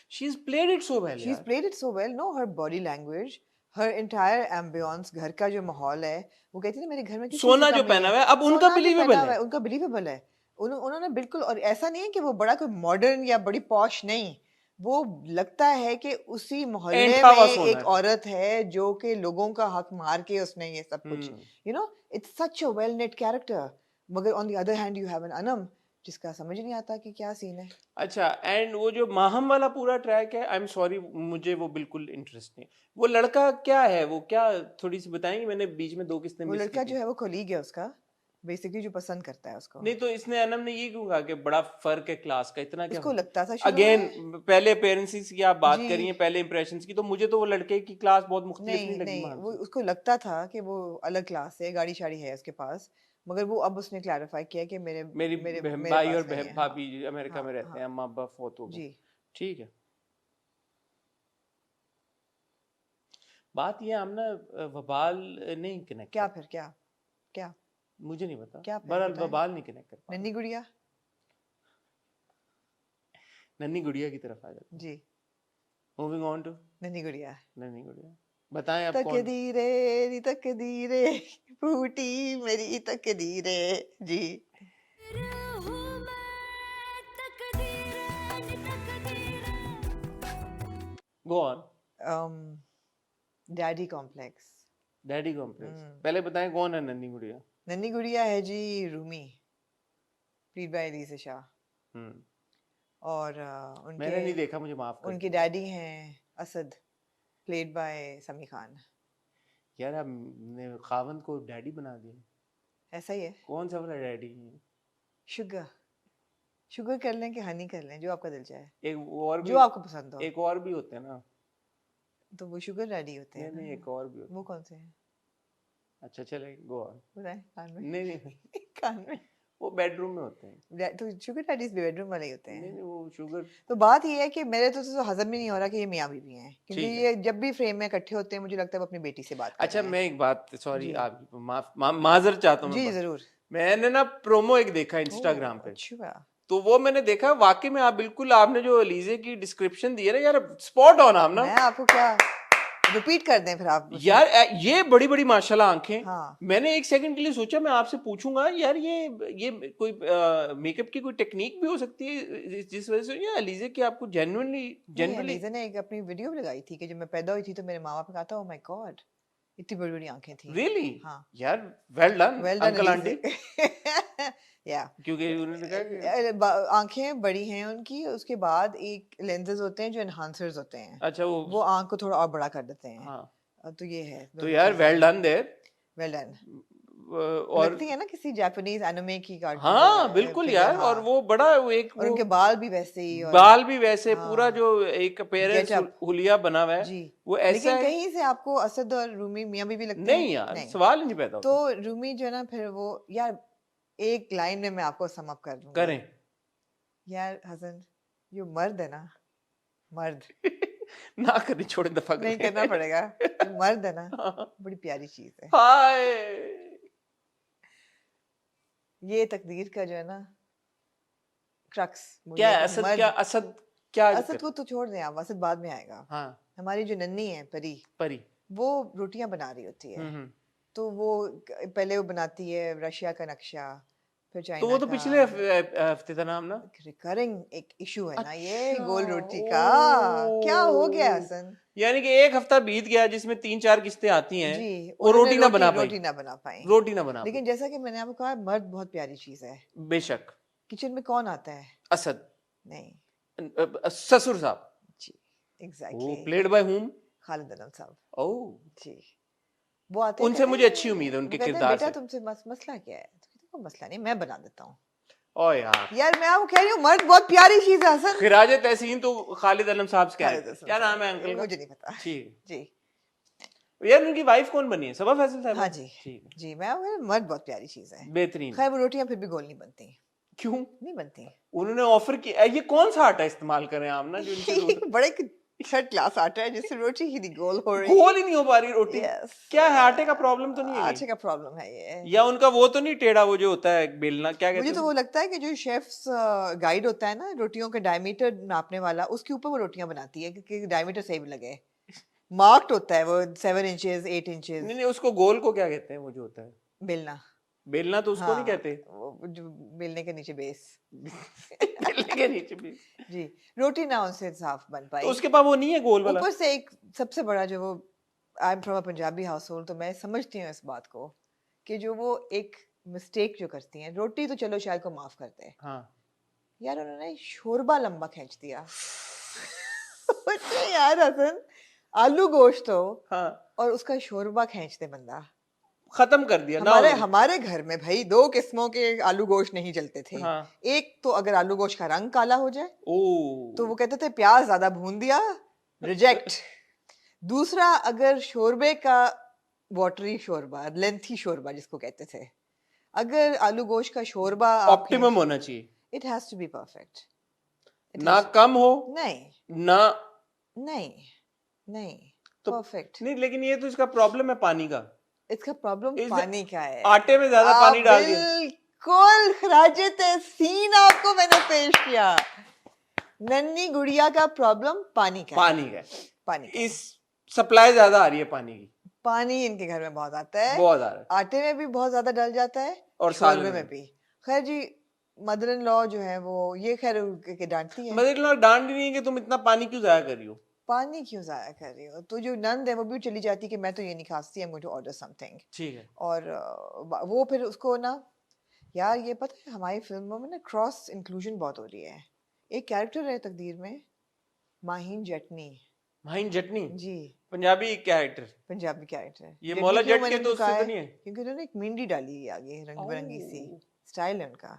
She's played it so well. She's played it so well. No, her body language, her entire ambience, घर का जो माहौल है, वो कहती है ना मेरे घर में सोना जो पहना हुआ है, अब उनका बिलीवेबल है, उनका बिलीवेबल है, उन्होंने बिल्कुल, और ऐसा नहीं है कि वो बड़ा कोई मॉडर्न या बड़ी पॉश नहीं, वो लगता है कि उसी मोहल्ले में एक औरत है जो कि लोगों का हक मार के उसने ये सब कुछ, you know, it's such a well knit character. मगर on the other hand you have an Anam जिसका समझ नहीं आता कि क्या सीन है। अच्छा, एंड वो जो माहम वाला पूरा ट्रैक है, आई एम सॉरी, मुझे वो बिल्कुल इंटरेस्ट नहीं। वो लड़का क्या है, वो क्या, थोड़ी सी बताएंगे, मैंने बीच में 2 किस्तें मिस की। वो लड़का जो है वो कोलीग है उसका, बेसिकली जो पसंद करता है उसको। नहीं तो इसने अनम ने ये क्यों कहा कि बड़ा फर्क है क्लास का, इतना क्या उसको लगता था अगेन पहले अपीयरेंसेस की आप बात करिए, पहले इंप्रेशंस की, तो मुझे तो वो लड़के की क्लास बहुत मुख्तलिफ नहीं लगी। वो उसको लगता था कि वो अलग क्लास है, गाड़ी शाड़ी है उसके पास, मगर वो अब उसने क्लैरिफाई किया कि मेरे मेरी मेरे भाई पास और नहीं है। भाभी अमेरिका में रहते हाँ, हैं, अम्मा अब्बा फौत हो गए। जी ठीक है। बात ये हम ना वबाल नहीं कनेक्ट क्या कर, फिर क्या क्या मुझे नहीं पता, क्या फिर बहरहाल बताएं। वबाल नहीं कनेक्ट कर पा नन्ही गुड़िया रहे। नन्ही गुड़िया की तरफ आ जाते हैं। जी मूविंग ऑन टू नन्ही गुड़िया नन्ही गुड़िया, बताएं आप कौन। तकदीरे नी तकदीरे फूटी मेरी तकदीरे जी। Go on. Daddy complex. Daddy complex, पहले बताएं कौन है नन्ही गुड़िया। नन्ही गुड़िया है जी रूमी, प्लीड बाय अलीज़ा शाह। और मैंने नहीं देखा, मुझे माफ कर उनके डैडी हैं असद, प्लेड बाय समी खान। यार आपने खावंद को डैडी बना दिया। ऐसा ही है। कौन सा वाला डैडी है? शुगर शुगर कर लें कि हनी कर लें, जो आपका दिल चाहे, एक और भी, जो आपको पसंद हो। एक और भी होते हैं ना, तो वो शुगर डैडी होते हैं नहीं ना। एक और भी होते वो कौन से हैं? अच्छा चले गो ऑन। बताएं कान में। नहीं नहीं कान में। वो बेडरूम में होते हैं। तो शुगर डैडीज भी बेडरूम वाले ही होते हैं। नहीं वो शुगर। तो बात ये है कि मेरे तो हजम ही नहीं हो रहा कि ये मियाँ बीवी हैं, क्योंकि ये जब भी फ्रेम में इकट्ठे होते हैं मुझे लगता है वो अपनी बेटी से बात कर अच्छा रहे हैं। मैं एक बात, सॉरी आप माजर चाहता हूँ जी जरूर। मैंने ना प्रोमो एक देखा इंस्टाग्राम पे, अच्छा। तो वो मैंने देखा वाकई में आप बिल्कुल, आपने जो अलीजे की डिस्क्रिप्शन दी है ना यार, स्पॉट ऑन आप ना। मैं आपको क्या रिपीट कर दें फिर आप यार ये बड़ी बड़ी माशाल्लाह आंखें। हाँ। मैंने एक सेकंड के लिए सोचा मैं आपसे पूछूंगा यार ये कोई मेकअप की कोई टेक्निक भी हो सकती है जिस वजह से या अलीजे की आपको जेन्युइनली अलीजा ने एक अपनी वीडियो भी लगाई थी कि जब मैं पैदा हुई थी तो मेरे माँ बाप ने कहा था, ओह माय गॉड इतनी बड़ी बड़ी आंखें थी। रियली हाँ यार वेल डन अंकल आंटी। या क्योंकि उन्होंने कहा कि आंखें बड़ी हैं उनकी, उसके बाद एक लेंसेज होते हैं जो एनहांसर्स होते हैं। अच्छा वो आंख को थोड़ा और बड़ा कर देते हैं। हाँ तो ये है तो यार well done there, well done. और लगती है ना किसी जापानीज एनिमे की कार्टून। हाँ बिल्कुल यार। और वो बड़ा एक और उनके बाल भी वैसे ही, और बाल भी वैसे, पूरा जो एक अपीयरेंस हुलिया बना हुआ है जी वो ऐसा लेकिन है। कहीं से आपको असद और रूमी मियाँ भी लगते नहीं हैं। यार नहीं। सवाल ही नहीं पैदा होता। तो रूमी जो है ना फिर वो यार एक लाइन में मैं आपको सम अप कर दूंगी। करें यार हसन जो मर्द है ना, मर्द ना करें, छोड़े, दफा नहीं करना पड़ेगा। जो मर्द है ना बड़ी प्यारी चीज है। हाय ये तकदीर का जो है ना क्रक्स क्या असद, क्या असद, क्या असद को तो छोड़ दें आप, असद बाद में आएगा। हाँ हमारी जो नन्ही है परी, वो रोटियां बना रही होती है। तो वो पहले वो बनाती है रशिया का नक्शा, फिर चाइना तो वो तो पिछले हफ्ते था नाम ना। रिकरिंग एक इशू है ना ये अच्छा, गोल रोटी का। क्या हो गया हसन? यानी कि एक हफ्ता बीत गया जिसमें 3-4 किस्तें आती हैं जी, वो रोटी ना बना पाई। लेकिन जैसा कि मैंने आपको कहा मर्द बहुत प्यारी चीज है। बेशक। किचन में कौन आता है? असद नहीं, ससुर साहब। जी exactly. Played by whom? Khalid Anam साहब। ओह जी वो आते उनसे मुझे अच्छी उम्मीद है उनके किरदार से। बेटा तुमसे मसला क्या है? तो मसला नहीं, मैं बना देता हूँ। ओ यार मैं आपको कह रही हूँ मर्द बहुत प्यारी चीज है हसन। खिराज तहसीन तो खालिद अनम साहब से क्या नाम है अंकल का? मुझे नहीं पता। ठीक जी यार उनकी वाइफ कौन बनी है? सबा फैसल साहब। हाँ जी जी मैं मर्द बहुत प्यारी चीज है, बेहतरीन। खैर वो रोटियां फिर भी गोल नहीं बनती। क्यों नहीं बनती? उन्होंने ऑफर किया, ये कौन सा आटा इस्तेमाल करें आप ना जो इनसे बड़े थर्ड क्लास आटा है जिससे रोटी ही नहीं गोल हो रही, गोल ही नहीं हो पा रही रोटी। क्या है आटे का प्रॉब्लम तो नहीं है? आटे का प्रॉब्लम है ये, या उनका वो तो नहीं टेढ़ा वो जो होता है बेलना, क्या कहते हैं? मुझे तो वो लगता है कि जो शेफ्स गाइड होता है ना रोटियों के डायमीटर नापने वाला, उसके ऊपर वो रोटियां बनाती है कि डायमीटर सही भी लगे। मार्क्ड होता है वो 7 इंचेस 8 इंचेस। नहीं उसको गोल को क्या कहते हैं वो जो होता है? बेलना तो उसको नहीं कहते, वो जो बेलने के नीचे बेस। बेलने के नीचे भी जी रोटी ना उनसे साफ बन पाई। तो उसके बाद वो नहीं है गोल वाला। ऊपर से एक सबसे बड़ा जो वो, I am from a Punjabi house hold, तो मैं समझती हूँ इस बात को कि जो वो एक मिस्टेक जो करती हैं, रोटी तो चलो शायद को माफ करते हैं, हाँ यार उन्होंने शोरबा लंबा खींच दिया। यार हसन आलू गोश्त हो हाँ और उसका शोरबा खींच दे बंदा, खत्म कर दिया। हमारे घर में भाई 2 किस्मों के आलू गोश्त नहीं चलते थे। हाँ। एक तो अगर आलू गोश्त का रंग काला हो जाए तो वो कहते थे प्याज ज्यादा भून दिया, रिजेक्ट। दूसरा अगर शोरबे का वाटरी शोरबा, लेंथी शोरबा जिसको कहते थे, अगर आलू गोश्त का शोरबा ऑप्टिमम होना चाहिए, it has to be perfect, ना कम हो नहीं ना नहीं नहीं, तो परफेक्ट नहीं। लेकिन ये तो इसका प्रॉब्लम है पानी का, इसका प्रॉब्लम पानी का है। आटे में ज्यादा पानी डाल दिया। बिल्कुल खराजत सीन आपको मैंने पेश किया। नन्ही गुड़िया का प्रॉब्लम पानी का पानी का इस सप्लाई ज्यादा आ रही है पानी की, पानी इनके घर में बहुत आता है, बहुत आ रहा है, आटे में भी बहुत ज्यादा डल जाता है और शोरबे में भी। खैर जी, मदर इन लॉ जो है वो ये खैर डांटती है, मदर इन लॉ डांट नहीं है कि तुम इतना पानी क्यों जाया कर रही हो, पानी क्यों जाया कर रही हो। तो जो नंद है वो भी चली जाती है कि मैं तो ये नहीं खाती, I am going to order something, ठीक है। और वो फिर उसको ना, यार ये पता है हमारी फिल्मों में ना क्रॉस इंक्लूजन बहुत हो रही है। एक कैरेक्टर है तकदीर में, माहीन जटनी। माहीन जटनी जी, पंजाबी कैरेक्टर, पंजाबी कैरेक्टर। ये मौला जट के तो उससे तो नहीं है, क्योंकि उन्होंने एक मेहंदी डाली है आगे, रंग बिरंगी सी स्टाइल है उनका।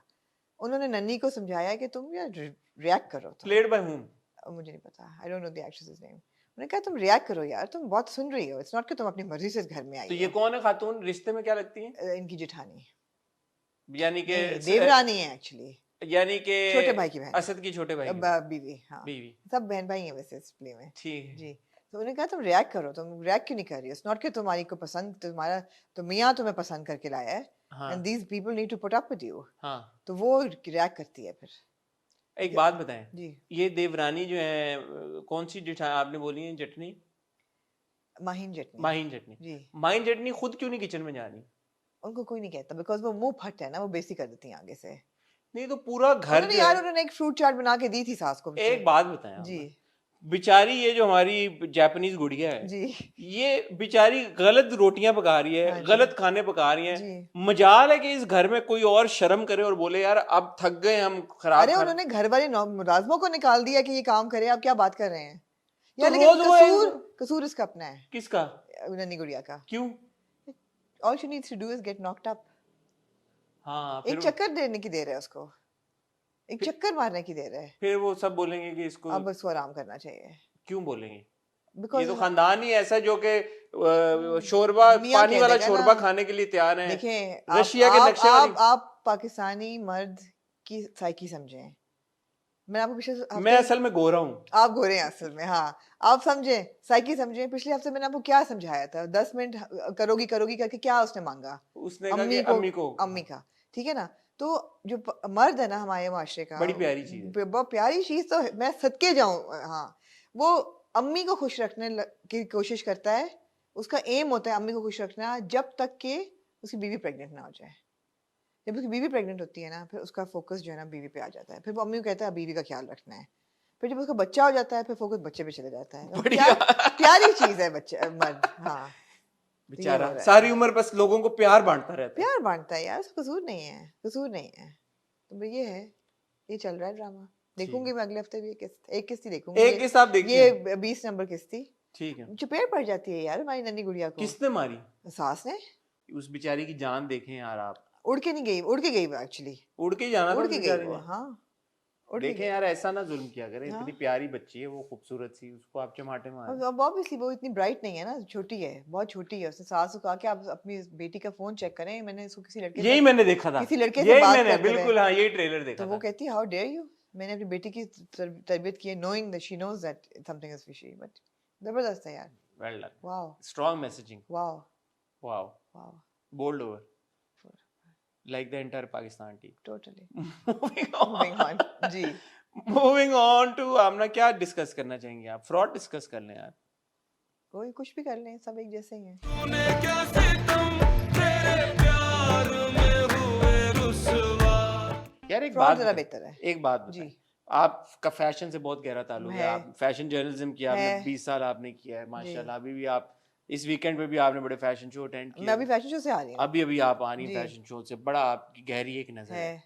उन्होंने नन्ही को समझाया कि तुम यार रिएक्ट करो। प्लेड बाय हूम, मुझे नहीं पता, I don't know the actress's name. उन्होंने कहा तुम रिएक्ट करो यार, तुम बहुत सुन रही हो, इट्स नॉट कि तुम अपनी मर्जी से इस घर में आई तो हो। ये कौन है खातून, रिश्ते में क्या लगती है? इनकी जेठानी, यानी कि देवरानी है एक्चुअली, यानी कि छोटे भाई की बहन, असद की छोटे भाई की बीवी। हाँ, बीवी, सब बहन भाई हैं वैसे इस प्ले में। ठीक है जी, तो उन्होंने कहा तुम रिएक्ट करो, तुम रिएक्ट क्यों नहीं कर रही हो? इट्स नॉट कि तुम्हारी को पसंद, तुम्हारा तो मियाँ तुम्हें पसंद करके लाया है, and these people need to put up with you. हाँ, तो वो रिएक्ट करती है फिर। एक बात बताएं जी, ये देवरानी जो है कौन सी जेठा आपने बोली है, जटनी, माहीन जटनी। माहीन जटनी जी, माहीन जटनी खुद क्यों नहीं किचन में जा रही? उनको कोई नहीं कहता, बिकॉज वो मुंह फट है ना, वो बेइज्जती कर देती हैं आगे से। नहीं तो पूरा घर उन्होंने यार उन्होंने एक फ्रूट चाट बना के दी थी सास को। एक बात बताएं जी, बेचारी ये जो हमारी जापानीज गुड़िया है जी, ये बेचारी गलत रोटियां पका रही है, हाँ गलत खाने पका रही है। जी। मजाल है कि इस घर में कोई और शर्म करे और बोले यार अब थक गए हम, खराब अरे उन्होंने घर वाले मुलाजमों को निकाल दिया कि ये काम करे, आप क्या बात कर रहे हैं यार। तो लेकिन रोज कसूर इसका अपना है। किसका? नन्ही गुड़िया का। क्यों? All she needs to do is get knocked up. हाँ, एक चक्कर देने की देर है उसको, एक चक्कर मारने की देर है। फिर वो सब बोलेंगे कि इसको अब उसको आराम करना चाहिए। क्यों बोलेंगे? Because ये तो खानदान ही ऐसा जो कि शोरबा, पानी वाला शोरबा खाने के लिए तैयार है। देखें, रशिया के नक्शे वाली। आप पाकिस्तानी मर्द की साइकी समझें। मैं आपको पिछले मैं असल में गोरा हूँ, आप गोरे हैं असल में। हाँ, आप समझें, साइकी समझें। पिछले हफ्ते मैंने आपको क्या समझाया था, 10 मिनट करोगी करोगी करके क्या उसने मांगा? उसने कहा कि अम्मी का, ठीक है ना। तो जो मर्द है ना हमारे माशरे का, बड़ी प्यारी चीज है, बहुत प्यारी चीज, तो मैं सदके जाऊं। हाँ, वो अम्मी को खुश रखने की कोशिश करता है, उसका एम होता है अम्मी को खुश रखना, जब तक कि उसकी बीवी प्रेग्नेंट ना हो जाए। जब उसकी बीवी प्रेग्नेंट होती है ना, फिर उसका फोकस जो है ना बीवी पे आ जाता है। फिर वो अम्मी को कहता है बीवी का ख्याल रखना है। फिर जब उसका बच्चा हो जाता है, फिर फोकस बच्चे पे चले जाता है। प्यारी चीज है बच्चा, मर्द। हाँ, बेचारा सारी उम्र बस लोगों को प्यार बांटता रहता है। प्यार बांटता है यार, उसका कसूर नहीं है, कसूर नहीं है। तो ये है, ये चल रहा है ड्रामा। देखूंगी मैं अगले हफ्ते भी एक किस्ती देखूंगी। एक किस्त आप देखिए, ये 20 नंबर किस्ती, ठीक है। चपेट पड़ जाती है यार हमारी नन्ही गुड़िया को। किसने मारी? सास ने। उस बेचारी की जान देखें यार आप। उड़ के नहीं गई, उड़ के गई वो एक्चुअली, उड़ के जाना था, उड़ के गई वो। हाँ, देखें यार ऐसा ना जुल्म किया करें। इतनी प्यारी बच्ची है वो, खूबसूरत सी, उसको आप चमाटे मारें। अब ऑब्वियसली वो इतनी ब्राइट नहीं है ना, छोटी है, बहुत छोटी है। उसने सास को कहा कि आप अपनी बेटी का फोन चेक करें, मैंने इसको किसी लड़के, यही मैंने देखा था, किसी लड़के से बात करते बिल्कुल हाँ, यही ट्रेलर देखा तो वो कहती है हाउ डेयर यू, मैंने अपनी बेटी की तरबियत की है, knowing that she knows that something is fishy. But जबरदस्त है यार, well done, wow, strong messaging, wow wow, wow, bold over, like the entire Pakistan team. Totally. Moving on. जी, Moving on to आमना क्या डिस्कस करना चाहेंगे आप? Fraud discuss कर लें यार, कोई कुछ भी कर लें, सब एक जैसे ही हैं। यार एक बात ज़रा बेहतर है। एक बात जी, आपका फैशन से बहुत गहरा ताल्लुक है, आप फैशन जर्नलिज्म किया आपने, 20 साल आपने किया है माशाल्लाह। अभी भी आप इस वीकेंड पे भी आपने बड़े फैशन शो अटेंड किए। मैं अभी फैशन शो से आ रही हूँ, अभी आप आ रही हैं फैशन शो से, बड़ा आपकी गहरी एक नजर है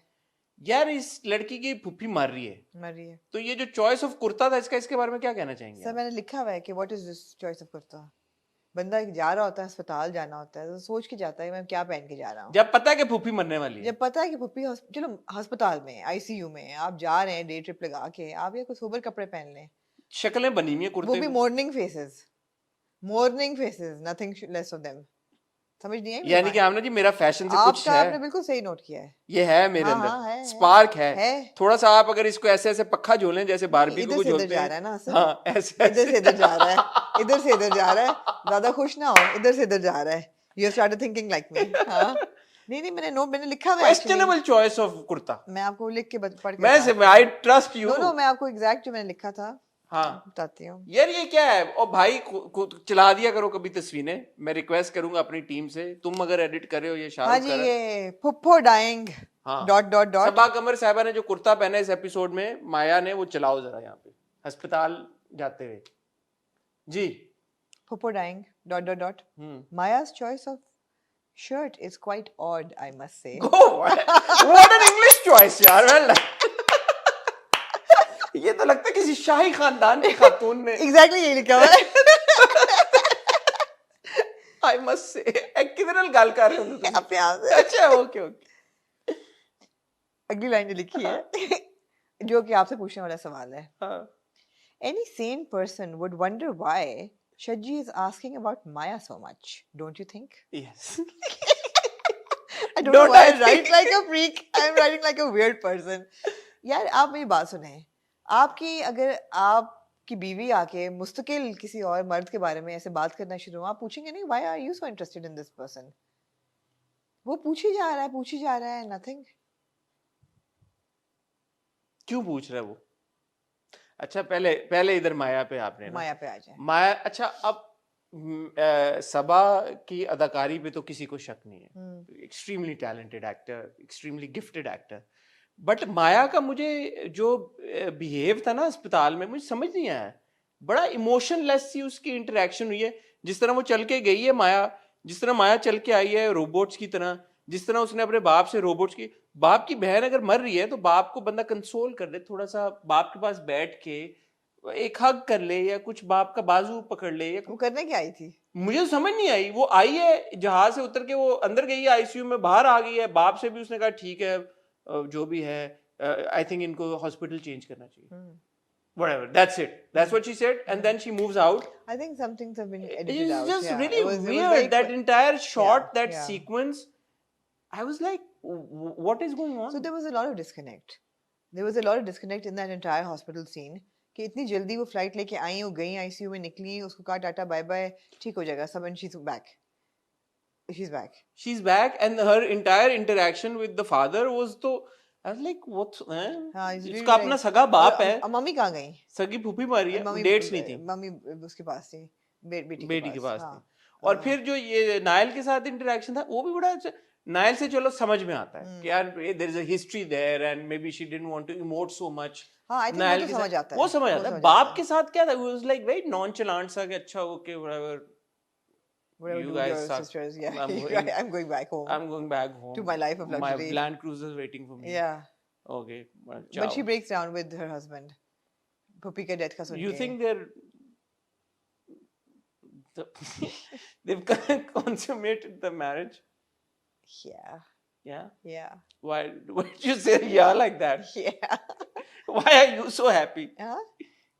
यार। इस लड़की की फुफ्फी मर रही है, तो ये जो चॉइस ऑफ कुर्ता था इसके बारे में क्या कहना चाहेंगे? सर मैंने लिखा हुआ है कि what is this choice of kurta. बंदा जा रहा होता है, अस्पताल जाना होता है, तो सोच के जाता है मैं क्या पहन के जा रहा हूँ। जब पता है कि फुफ्फी मरने वाली है, जब पता है कि फुफ्फी चलो अस्पताल में, आईसीयू में आप जा रहे हैं, डे ट्रिप लगा के, आप ये कुछ सोबर कपड़े पहन लें। शक्लें बनी हुई है कुर्ते, वो भी morning faces, nothing less of them. समझ नहीं आई यानी कि आमना जी मेरा फैशन से कुछ है, आपने बिल्कुल सही नोट किया है, ये है मेरे अंदर स्पार्क है थोड़ा सा। आप अगर इसको ऐसे ऐसे पक्का झोलें जैसे बारबी को झोलते हैं, हाँ ऐसे इधर से इधर जा रहा है, इधर से इधर जा रहा है, ज्यादा खुश ना हो, इधर से इधर जा रहा है, you started thinking like me. हाँ नहीं मैंने लिखा हुआ है, क्वेश्चनबल चॉइस ऑफ कुर्ता, मैं आपको लिख के पढ़ के मैं आई ट्रस्ट यू। नो मैं आपको एग्जैक्ट जो मैंने लिखा था हाँ बताती हूँ। यार ये क्या है, और भाई चला दिया करो कभी तस्वीरें, मैं रिक्वेस्ट करूंगा अपनी टीम से, तुम अगर एडिट कर रहे हो ये शाहरुख। हाँ जी, ये Phuppo dying dot dot dot सबा कमर साहबा ने जो कुर्ता पहना है इस एपिसोड में, माया ने, वो चलाओ जरा यहाँ पे अस्पताल जाते हुए जी। फुफ्फो dying dot dot dot Maya's choice of shirt is quite odd, I must say. What an English choice यार, well ये तो लगता है किसी शाही खानदान की खातून ने एग्जैक्टली यही लिखा हुआ है। आई मस्ट से किधर गल कर रहे हो तुम अपने आप से। अच्छा ओके ओके। अगली लाइन जो लिखी है जो कि आपसे पूछने वाला सवाल है, any sane person would wonder why Shajji is asking about Maya so much, don't you think? Yes. I don't know why I write like a freak. I'm writing like a weird person. यार आप मेरी बात सुने, आपकी अगर आपकी बीवी आके मुस्तकिल किसी और मर्द के बारे में ऐसे बात करना शुरू, आप पूछेंगे नहीं why are you so interested in this person? वो पूछी जा रहा है nothing. क्यों पूछ रहा है वो? अच्छा पहले इधर माया पे आपने ना, माया पे आ जाए। माया अच्छा, अब सबा की अदाकारी पे तो किसी को शक नहीं है, extremely talented actor, extremely gifted actor, but Maya का मुझे जो बिहेव था ना अस्पताल में, मुझे समझ नहीं आया, बड़ा इमोशनलेस सी उसकी इंटरेक्शन हुई है। जिस तरह वो चल के गई है माया, जिस तरह माया चल के आई है रोबोट्स की तरह, जिस तरह उसने अपने बाप से रोबोट्स की, बाप की बहन अगर मर रही है तो बाप को बंदा कंसोल कर दे, थोड़ा सा बाप के पास बैठ के एक हग कर ले, या कुछ बाप का बाजू पकड़ ले, या वो करने क्या आई थी मुझे तो समझ नहीं आई। वो आई है जहाज से उतर के, वो अंदर गई है आईसीयू में, बाहर आ गई है, बाप से भी उसने कहा ठीक है जो भी है, आई थिंक इनको हॉस्पिटल चेंज करना चाहिए, whatever, that's it, that's what she said, and then she moves out. I think some things have been edited it's out. just Yeah. really it was weird, like, that entire shot, that yeah. sequence, I was like what is going on? So there was a lot of disconnect. There was a lot of disconnect in that entire hospital scene कि इतनी जल्दी वो flight लेके आई, वो गई ICU में, निकली, उसको कहा टाटा बाय बाय, ठीक हो जाएगा सब, and she's back and her entire interaction with the father was तो I was like what, इसका अपना सगा बाप है, मम्मी कहाँ गई, सगी फूफी मारी है, डेट्स नहीं थी, मम्मी उसके पास थी, बेटी के पास थी। और फिर जो ये नायल के साथ इंटरेक्शन था वो भी बड़ा अच्छा, नायल से चलो समझ में आता है कि यार there is a history there and maybe she didn't want to emote so much. हां आई थिंक वो समझ आता है, वो समझ आता है। बाप के साथ क्या था, वो वाज लाइक वेरी नॉनचलेंट सा कि अच्छा okay whatever you guys suck. Sisters, yeah. I'm going back home to my life of luxury. My Land Cruiser is waiting for me. Yeah. Okay. But she breaks down with her husband. Puppy ka death ka sun You ke. think they've consummated the marriage? Yeah. Yeah. Why did you say yeah like that? Yeah. Why are you so happy?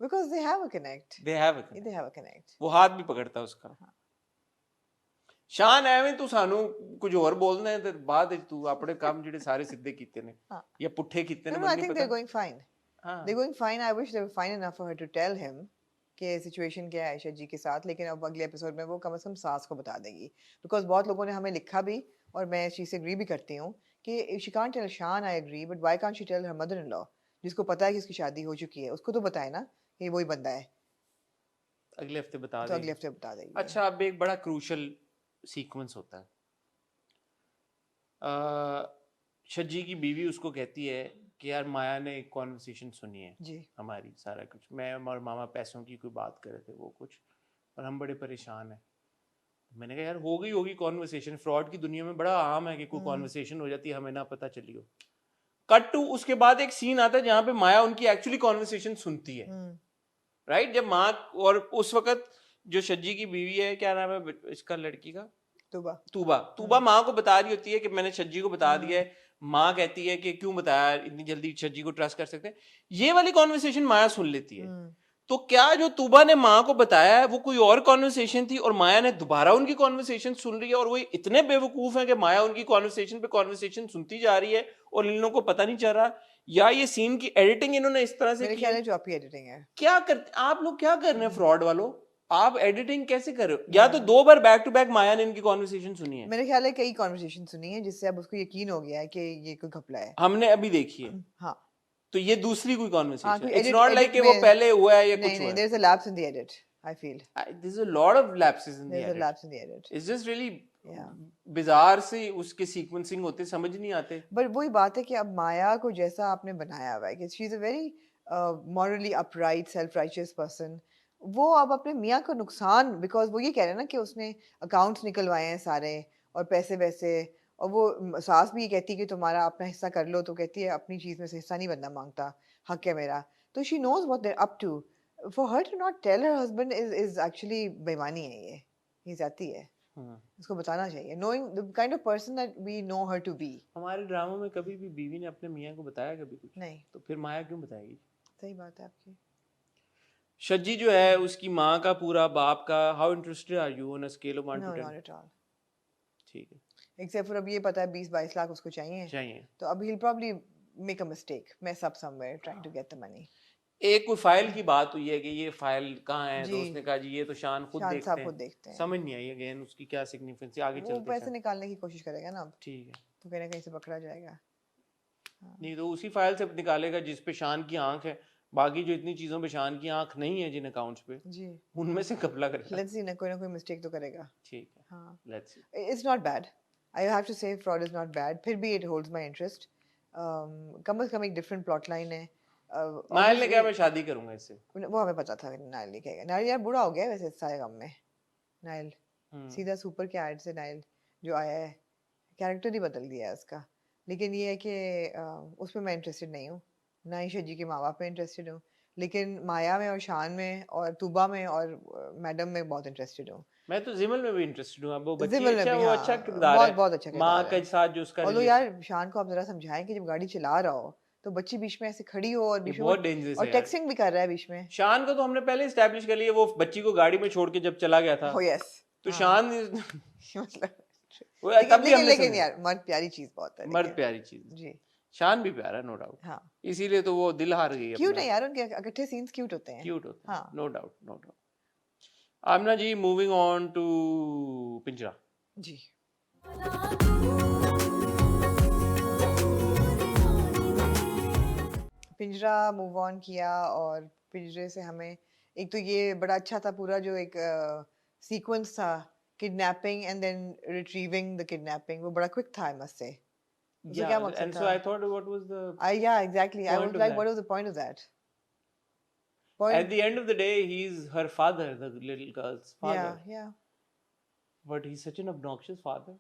Because they have a connect. They have a connect. वो हाथ भी पकड़ता उसका। शान ਐਵੇਂ ਤੂੰ ਸਾਨੂੰ ਕੁਝ ਹੋਰ ਬੋਲਣਾ ਹੈ ਤੇ ਬਾਅਦ ਵਿੱਚ ਤੂੰ ਆਪਣੇ ਕੰਮ ਜਿਹੜੇ ਸਾਰੇ ਸਿੱਧੇ ਕੀਤੇ ਨੇ ਜਾਂ ਪੁੱਠੇ ਕੀਤੇ ਨੇ। No, I think they're going fine. They're going fine. I wish they were fine enough for her to tell him कि सिचुएशन क्या है आयशा जी के साथ, लेकिन अब अगले एपिसोड में वो कम से कम सास को बता देगी, बिकॉज बहुत लोगों ने हमें लिखा भी और मैं इस चीज़ से एग्री भी करती हूँ कि she can't tell Shaan, I agree, but why can't she tell her mother in law, जिसको पता है कि उसकी शादी हो चुकी है, उसको तो बताए ना कि वही बंदा है। अगले हफ्ते बता तो अगले हफ्ते बता देगी। अच्छा, अब एक बड़ा क्रूशल सीक्वेंस होता है, शज्जी की बीवी उसको कहती है कि यार माया ने एक कॉन्वर्सेशन सुनी है जी हमारी, सारा कुछ, मैं और मामा पैसों की कोई बात कर रहे थे, वो कुछ, और हम बड़े परेशान हैं। मैंने कहा यार होगी कॉन्वर्सेशन, फ्रॉड की दुनिया में बड़ा आम है कि कोई कॉन्वर्सेशन हो जाती है, हमें ना पता चली हो। कट टू, उसके बाद एक सीन आता है जहाँ पे माया उनकी एक्चुअली कॉन्वर्सेशन सुनती है, राइट, जब माँ, और उस वक्त जो शज्जी की बीवी है, क्या नाम है इसका लड़की का, तूबा माँ को बता रही होती है कि मैंने शज्जी को बता दिया है। माँ कहती है कि क्यों बताया, इतनी जल्दी शज्जी को ट्रस्ट कर सकते हैं। ये वाली कॉन्वर्सेशन माया सुन लेती है। तो क्या जो तूबा ने माँ को बताया है वो कोई और कॉन्वर्सेशन थी और माया ने दोबारा उनकी कॉन्वर्सेशन सुन रही है और वो इतने बेवकूफ हैं कि माया उनकी कॉन्वर्सेशन पे कॉन्वर्सेशन सुनती जा रही है और इन लोगों को पता नहीं चल रहा, या ये सीन की एडिटिंग इन्होंने इस तरह से मेरे की ख्याल है? है चॉपी एडिटिंग है। क्या करते आप लोग, क्या कर रहे हैं फ्रॉड वालों? आप एडिटिंग कैसे कर रहे हो? या तो 2 बार बैक टू बैक माया ने इनकी कॉन्वर्सेशन सुनी है, मेरे ख्याल है कई कॉन्वर्सेशन सुनी है जिससे अब उसको यकीन हो गया है कि ये कोई घपला है। हमने अभी देखी है, हाँ तो ये दूसरी कोई हाँ, कॉन्वर्सेशन, कोई it's edit not like edit कि वो में पहले हुआ है या नहीं कुछ नहीं, हुआ there is a lapse in the edit, I feel है। There's a lot of lapses in the there is a edit. Lapse in the edit. It's just really Yeah. bizarre से उसके सीक्वेंसिंग होते समझ नहीं आते। बट वही बात है कि अब माया को जैसा आपने बनाया हुआ है कि she is a very morally upright self righteous person, वो अब अपने मियाँ को नुकसान, बिकॉज वो ये कह रहे हैं ना कि उसने अकाउंट्स निकलवाए हैं सारे और पैसे वैसे, और वो सास भी ये कहती है कि तुम्हारा अपना हिस्सा कर लो, तो कहती है अपनी चीज़ में से हिस्सा नहीं बनना मांगता, हक है मेरा। तो she knows what they up to, for her to not tell her husband is actually बेईमानी है, ये जाती है, उसको बताना चाहिए, knowing the kind of person that we know her to be। हमारे ड्रामा में कभी भी बीवी ने अपने मियाँ को बताया कभी कुछ नहीं, तो फिर माया क्यों बताएगी? सही बात है आपकी। शज्जी जो है उसकी माँ का पूरा बाप का, how interested are you on a scale of 1 no to not 10? At all, ठीक है, एक्सेप्ट फॉर अब ये पता है 20-22 लाख उसको चाहिए, चाहिए। तो अब he'll probably make a mistake, mess up somewhere trying to get the money। एक कोई फाइल की बात हुई है कि ये फाइल कहाँ है, तो जी, उसने कहा जी ये तो शान खुद शान देखते साहब हैं। खुद देखते हैं, समझ नहीं आई अगेन उसकी क्या सिग्निफिकेंस है, आगे वो चलते पैसे हैं। निकालने की कोशिश करेगा ना अब, ठीक है, तो कहीं ना कहीं से पकड़ा जाएगा। हाँ, नहीं तो उसी फाइल से निकालेगा जिस पे शान की आंख है, बाकी जो इतनी चीजों पे शान की आंख नहीं है जिन अकाउंट्स पे, जी, उनमें से कपला करेगा। लेट्स सी, ना कोई मिस्टेक तो करेगा। ठीक है, हाँ, let's see. it's not bad, I have to say fraud is not bad, फिर भी it holds my interest। कम से कम एक डिफरेंट प्लॉट लाइन है। नायल ने क्या, मैं शादी करूंगा इससे। वो हमें पता था नाइल नहीं कहेगा, नाइल यार बूढ़ा हो गया है वैसे इस सारे गम में, नाइल सीधा सुपर के ऐड से नाइल जो आया है, कैरेक्टर ही बदल दिया है उसका। लेकिन ये है कि उसमें मैं इंटरेस्टेड नहीं हूँ, ना ही शजी के माँ बाप में इंटरेस्टेड हूँ, लेकिन माया में और शान में और तूबा में और मैडम में बहुत इंटरेस्टेड हूँ। मैं तो जिमल में भी इंटरेस्टेड हूँ, अब वो बच्ची जिमल में अच्छा, भी, वो हाँ, अच्छा किरदार बहुत है, बहुत अच्छा माँ किरदार के है। साथ जो उसका और तो रिलेशन, यार शान को आप जरा समझाएं कि जब गाड़ी चला रहा हो तो बच्ची बीच में ऐसे खड़ी हो और ये बीच में बहुत डेंजरस और है यार। टेक्सिंग भी कर रहा है बीच में। शान को तो हमने पहले इस्टेब्लिश कर लिया, वो बच्ची को गाड़ी में छोड़ के जब चला गया था, हो यस, तो हाँ, शान मतलब वो लेकिन तब भी लेकिन हमने लेकिन समझा, यार मर्द प्यारी चीज बहुत है, मर्द लेकिन प्यारी चीज, जी शान भी प्यारा, नो डाउट, हाँ, इसीलिए तो वो दिल हार गई क्यूट अपना। है यार, उनके इकट्ठे सीन्स क्यूट होते हैं। क्यूट होता है, हाँ no doubt, no doubt. Aamna ji, moving on to Pinjra ji. पिंजरा मूव ऑन किया और पिंजरे से हमें एक तो ये बड़ा अच्छा था पूरा जो एक सीक्वेंस था, kidnapping and then retrieving the kidnapping, वो बड़ा क्विक था, आई मस्ट से। उसका क्या मकसद and था? so I thought what was the yeah, exactly, I point was of like that? what was the point of that At point? the end of the day, he's her father, the little girl's father, yeah, but he's such an obnoxious father.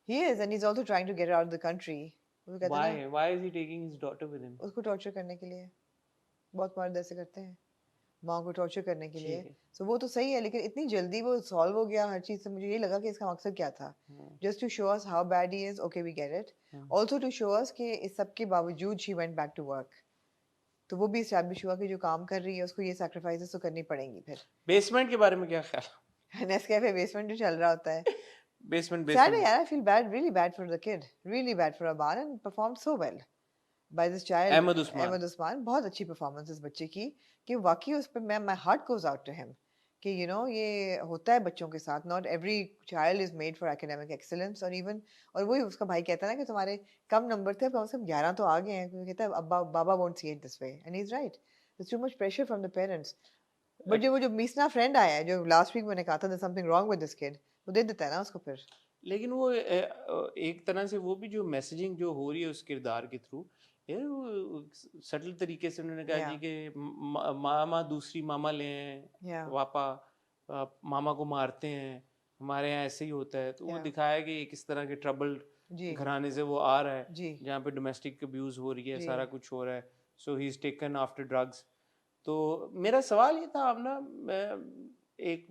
he is, and he's also trying to get her out of the country। वो कहते हैं ना, Why is he taking his daughter with him? उसको torture करने के लिए, बहुत मर्द ऐसे करते हैं माँ को टॉर्चर करने के लिए। सो वो तो सही है, लेकिन इतनी जल्दी वो सॉल्व हो गया हर चीज से, मुझे ये लगा कि इसका मकसद क्या था, just to show us how bad he is, okay we get it, also to show us कि इस सब के बावजूद she went back to work, तो वो भी एस्टैब्लिश हुआ कि जो काम कर रही है उसको ये सैक्रिफाइसेस तो करनी पड़ेंगी। फिर बेसमेंट के बारे में क्या ख्याल? नेस्कैफे बेसमेंट जो चल रहा होता है, बेसमेंट सैड है यार, I feel bad, really bad for the kid, really bad for Aban, and performed so well by this child Ahmed Usman. बहुत अच्छी परफॉर्मेंस इस बच्चे की कि वाकई उस पे मैं, my heart goes out to him कि यू नो ये होता है बच्चों के साथ, not every child is made for academic excellence. और इवन और वही उसका भाई कहता है ना कि तुम्हारे कम नंबर थे, कम से कम 11 तो आ गए हैं, क्योंकि कहता है अब्बा बाबा won't see it this way, and he is right, there too much pressure from the parents. But जो वो जो मीसना फ्रेंड आया है जो लास्ट वीक मैंने कहा था there something wrong with this kid, वो दे देता है ना उसको फिर। लेकिन वो एक तरह से वो भी जो मैसेजिंग जो हो रही है उस किरदार के थ्रू, यार वो सटल तरीके से उन्होंने कहा जी कि मामा दूसरी मामा ले हैं, पापा मामा को मारते हैं, हमारे यहाँ ऐसे ही होता है, तो वो दिखाया कि किस तरह के ट्रबल्ड घराने से वो आ रहा है जहाँ पे डोमेस्टिक अब्यूज हो रही है, सारा कुछ हो रहा है, so he is taken after drugs. तो मेरा सवाल ये था, अब ना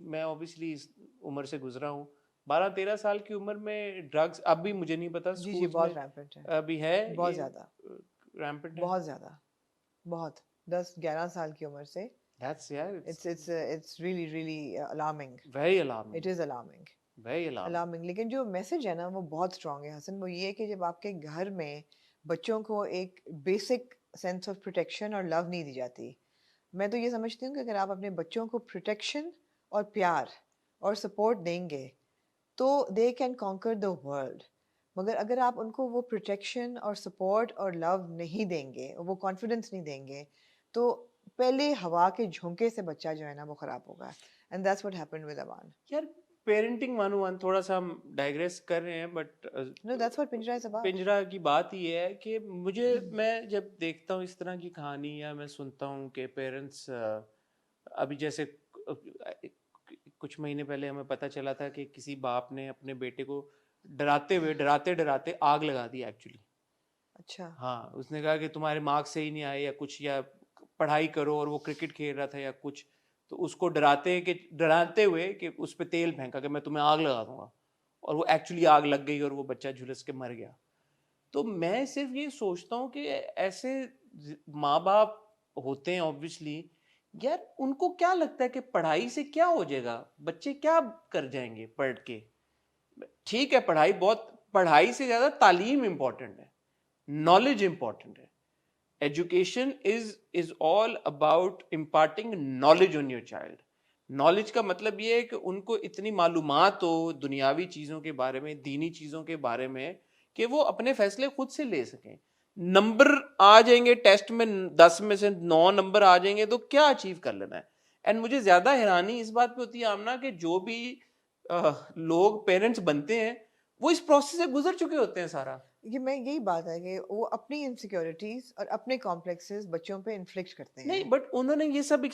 मैं ऑब्वियसली इस उम्र से गुजरा हूँ, 12-13 साल की उम्र में ड्रग्स अब भी मुझे नहीं पता जी बहुत रैम्पेंट है, अभी है, बहुत ज्यादा रैम्पेंट है, बहुत ज्यादा, बहुत 10-11 साल की उम्र से That's yeah. It's really really alarming. Very alarming. It is alarming. Very alarming. Alarming लेकिन जो मैसेज है ना वो बहुत स्ट्रांग है हसन, वो ये है कि जब आपके घर में बच्चों को एक बेसिक सेंस ऑफ प्रोटेक्शन और लव नहीं दी जाती, मैं तो ये समझती हूँ कि अगर आप अपने बच्चों को प्रोटेक्शन और प्यार और सपोर्ट देंगे तो they can conquer the world. मगर अगर आप उनको वो प्रोटेक्शन और सपोर्ट और लव नहीं देंगे, वो कॉन्फिडेंस नहीं देंगे, तो पहले हवा के झोंके से बच्चा जो है ना वो खराब होगा। And that's what happened with Awan. यार पेरेंटिंग 101 थोड़ा सा हम डाइग्रेस कर रहे हैं, बट नो दैट्स व्हाट पिंजरा इज अबाउट। पिंजरा की बात ये है कि मुझे मैं जब देखता हूँ इस तरह की कहानी या मैं सुनता हूँ कि पेरेंट्स अभी जैसे कुछ महीने पहले हमें पता चला था कि किसी बाप ने अपने बेटे को डराते डराते आग लगा दी एक्चुअली। अच्छा। हाँ, उसने कहा कि तुम्हारे मार्क्स सही नहीं आए या कुछ, या पढ़ाई करो, और वो क्रिकेट खेल रहा था या कुछ, तो उसको डराते हुए कि उस पर तेल फेंका कि मैं तुम्हें आग लगा दूंगा, और वो एक्चुअली आग लग गई और वो बच्चा झुलस के मर गया। तो मैं सिर्फ ये सोचता हूँ कि ऐसे माँ बाप होते हैं ऑब्वियसली, यार उनको क्या लगता है कि पढ़ाई से क्या हो जाएगा, बच्चे क्या कर जाएंगे पढ़ के। ठीक है, पढ़ाई से ज्यादा तालीम इंपॉर्टेंट है, नॉलेज इंपॉर्टेंट है। Education is all about imparting knowledge on your child. Knowledge का मतलब ये है कि उनको इतनी मालूमात हो दुनियावी चीजों के बारे में, दीनी चीजों के बारे में, कि वो अपने फैसले खुद से ले सकें। नंबर आ जाएंगे टेस्ट में 10 में से 9 नंबर आ जाएंगे तो क्या अचीव कर लेना है। एंड मुझे ज्यादा हैरानी इस बात पे होती है आमना कि जो भी लोग पेरेंट्स बनते हैं वो इस प्रोसेस से गुजर चुके होते हैं सारा। ये मैं यही बात है कि वो अपनी इनसिक्योरिटीज और अपने कॉम्प्लेक्सेस बच्चों पे इन्फ्लिक्ट करते हैं। नहीं, बट उन्होंने ये सब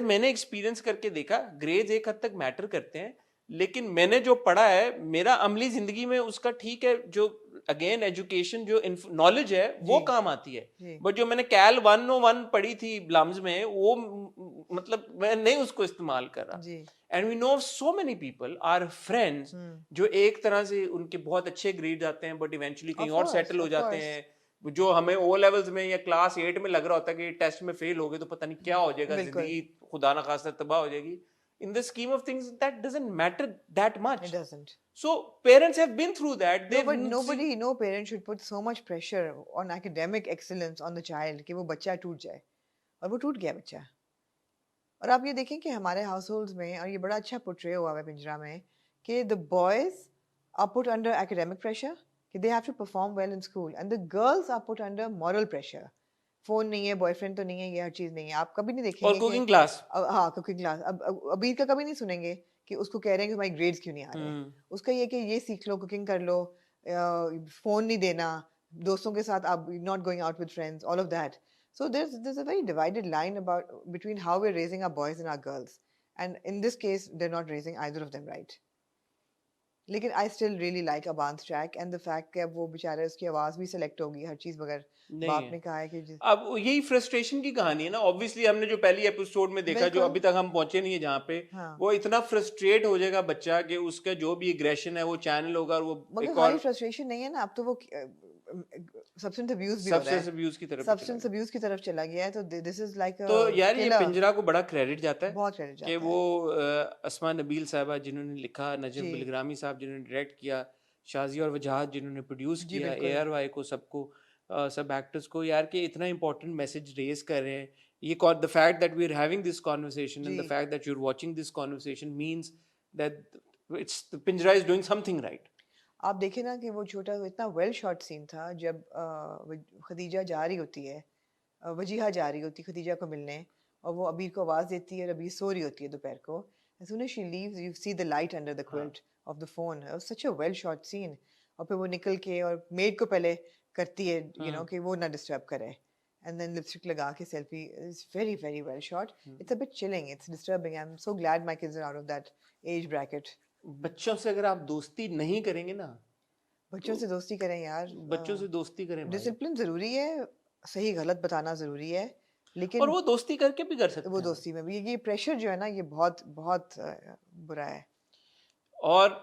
मैंने एक्सपीरियंस करके देखा, ग्रेड्स एक हद तक मैटर करते हैं, लेकिन मैंने जो पढ़ा है मेरा अमली जिंदगी में उसका ठीक है, जो अगेन एजुकेशन जो नॉलेज है वो काम आती है, बट जो मैंने कैल 101 पढ़ी थी ब्लम्स में वो मतलब मैं नहीं उसको इस्तेमाल कर रहा। And we know so many people are friends जो एक तरह से उनके बहुत अच्छे ग्रेड आते हैं बट इवेंचुअली कहीं और सेटल हो जाते हैं, जो हमें ओ लेवल्स में या क्लास 8 में लग रहा होता है कि टेस्ट में फेल हो गए तो पता नहीं क्या हो जाएगा, जिंदगी खुदा ना खास्ता तबाह हो जाएगी। In the scheme of things, that doesn't matter that much. It doesn't. So parents have been through that. No, but no parent should put so much pressure on academic excellence on the child कि वो बच्चा टूट जाए, और वो टूट गया बच्चा। और आप ये देखें कि हमारे हाउसहोल्ड्स में, और ये बड़ा अच्छा पोर्ट्रे हुआ है पिंजरा में, कि the boys are put under academic pressure कि they have to perform well in school, and the girls are put under moral pressure। Phone नहीं है, बॉयफ्रेंड तो नहीं है, ये हर चीज नहीं है, आप कभी नहीं देखेंगे। और कुकिंग क्लास, हाँ कुकिंग क्लास। अब अबीर का कभी नहीं सुनेंगे कि उसको कह रहे हैं कि तुम्हारे ग्रेड्स क्यों नहीं आ रहे। उसका ये कि ये सीख लो, कुकिंग कर लो, फोन नहीं देना, दोस्तों के साथ आप not going out with friends, all of that. So there's a very divided line between how we're raising our boys and our girls, and in this case they're not raising either of them right. लेकिन I still really like Aban's track and the fact कि अब वो बेचारे उसकी आवाज भी select होगी हर चीज, मगर बाप ने कहा है कि अब यही फ्रस्ट्रेशन की कहानी है ना। ऑब्वियसली हमने जो पहली एपिसोड में देखा, जो अभी तक हम पहुंचे नहीं है जहाँ पे, वो इतना फ्रस्ट्रेट हो जाएगा बच्चा कि उसका जो भी एग्रेशन है वो चैनल होगा, और वो मगर खाली फ्रस्ट्रेशन नहीं है ना, अब तो वो सब्सटेंस अब्यूज भी हो रहा है, सब्सटेंस अब्यूज की तरफ चला गया है। तो दिस इज लाइक तो यार ये पिंजरा को बड़ा क्रेडिट जाता है, बहुत क्रेडिट जाता है कि वो अस्मा नबील साहबा जिन्होंने लिखा, नजम बिलग्रामी साहब जिन्होंने डायरेक्ट किया, शाजी और वजाहत जिन्होंने प्रोड्यूस किया, ARY को, सबको सब एक्टर्स को, यार के इतना इंपॉर्टेंट मैसेज रेज कर रहे हैं। ये the fact that we are having this conversation and the fact that you are watching this conversation means that it's Pinjra is doing something right. आप देखें ना कि वो छोटा इतना वेल शॉट सीन था जब खदीजा जा रही होती है, वजीहा जा रही होती खदीजा को मिलने, और वो अबीर को आवाज़ देती है और अबीर सो रही होती है दोपहर को। as soon as she leaves you see the light under the quilt of the phone. It was such a well shot scene. और फिर वो निकल के और मेड को पहले करती है you know कि वो ना डिस्टर्ब करे, and then lipstick लगा के selfie is very very well shot. It's a bit chilling, it's disturbing. I'm so glad my kids are out of that age bracket. बच्चों से अगर आप दोस्ती नहीं करेंगे ना, बच्चों से दोस्ती करें यार, बच्चों से दोस्ती करें, डिसिप्लिन जरूरी है, सही गलत बताना जरूरी है, लेकिन और वो दोस्ती करके भी कर सकते हैं। वो दोस्ती में भी ये प्रेशर जो है ना, ये बहुत बहुत बुरा है। और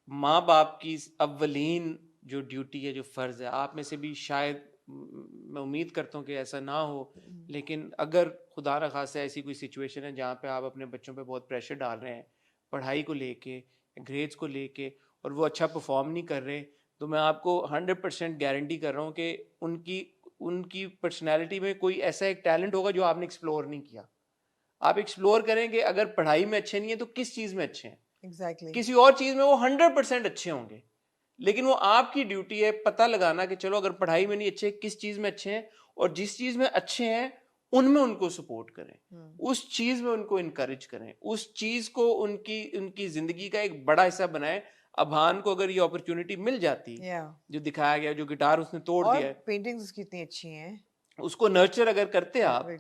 माँ बाप की अव्वलीन जो ड्यूटी है, जो फर्ज है, आप में से भी शायद मैं उम्मीद करता हूँ कि ऐसा ना हो, लेकिन अगर खुदा न खास्ता ऐसी कोई सिचुएशन है जहाँ पे आप अपने बच्चों पे बहुत प्रेशर डाल रहे हैं पढ़ाई को लेके, ग्रेड्स को लेके, और वो अच्छा परफॉर्म नहीं कर रहे, तो मैं आपको 100% गारंटी कर रहा हूँ कि उनकी उनकी पर्सनैलिटी में कोई ऐसा एक टैलेंट होगा जो आपने एक्सप्लोर नहीं किया। आप एक्सप्लोर करेंगे, अगर पढ़ाई में अच्छे नहीं है तो किस चीज़ में अच्छे हैं? Exactly. किसी और चीज़ में वो 100% अच्छे होंगे, लेकिन वो आपकी ड्यूटी है पता लगाना कि चलो अगर पढ़ाई में नहीं अच्छे, किस चीज़ में अच्छे हैं, और जिस चीज़ में अच्छे हैं उनमें उनको सपोर्ट करें, उस चीज़ में उनको इनकरेज करें, उस चीज़ को उनकी उनकी ज़िंदगी का एक बड़ा हिस्सा बनाएं। अभान को अगर ये अपॉर्चुनिटी मिल जाती, जो दिखाया गया, जो गिटार उसने तोड़ दिया है, पेंटिंग्स उसकी इतनी अच्छी हैं, उसको नर्चर अगर करते आप,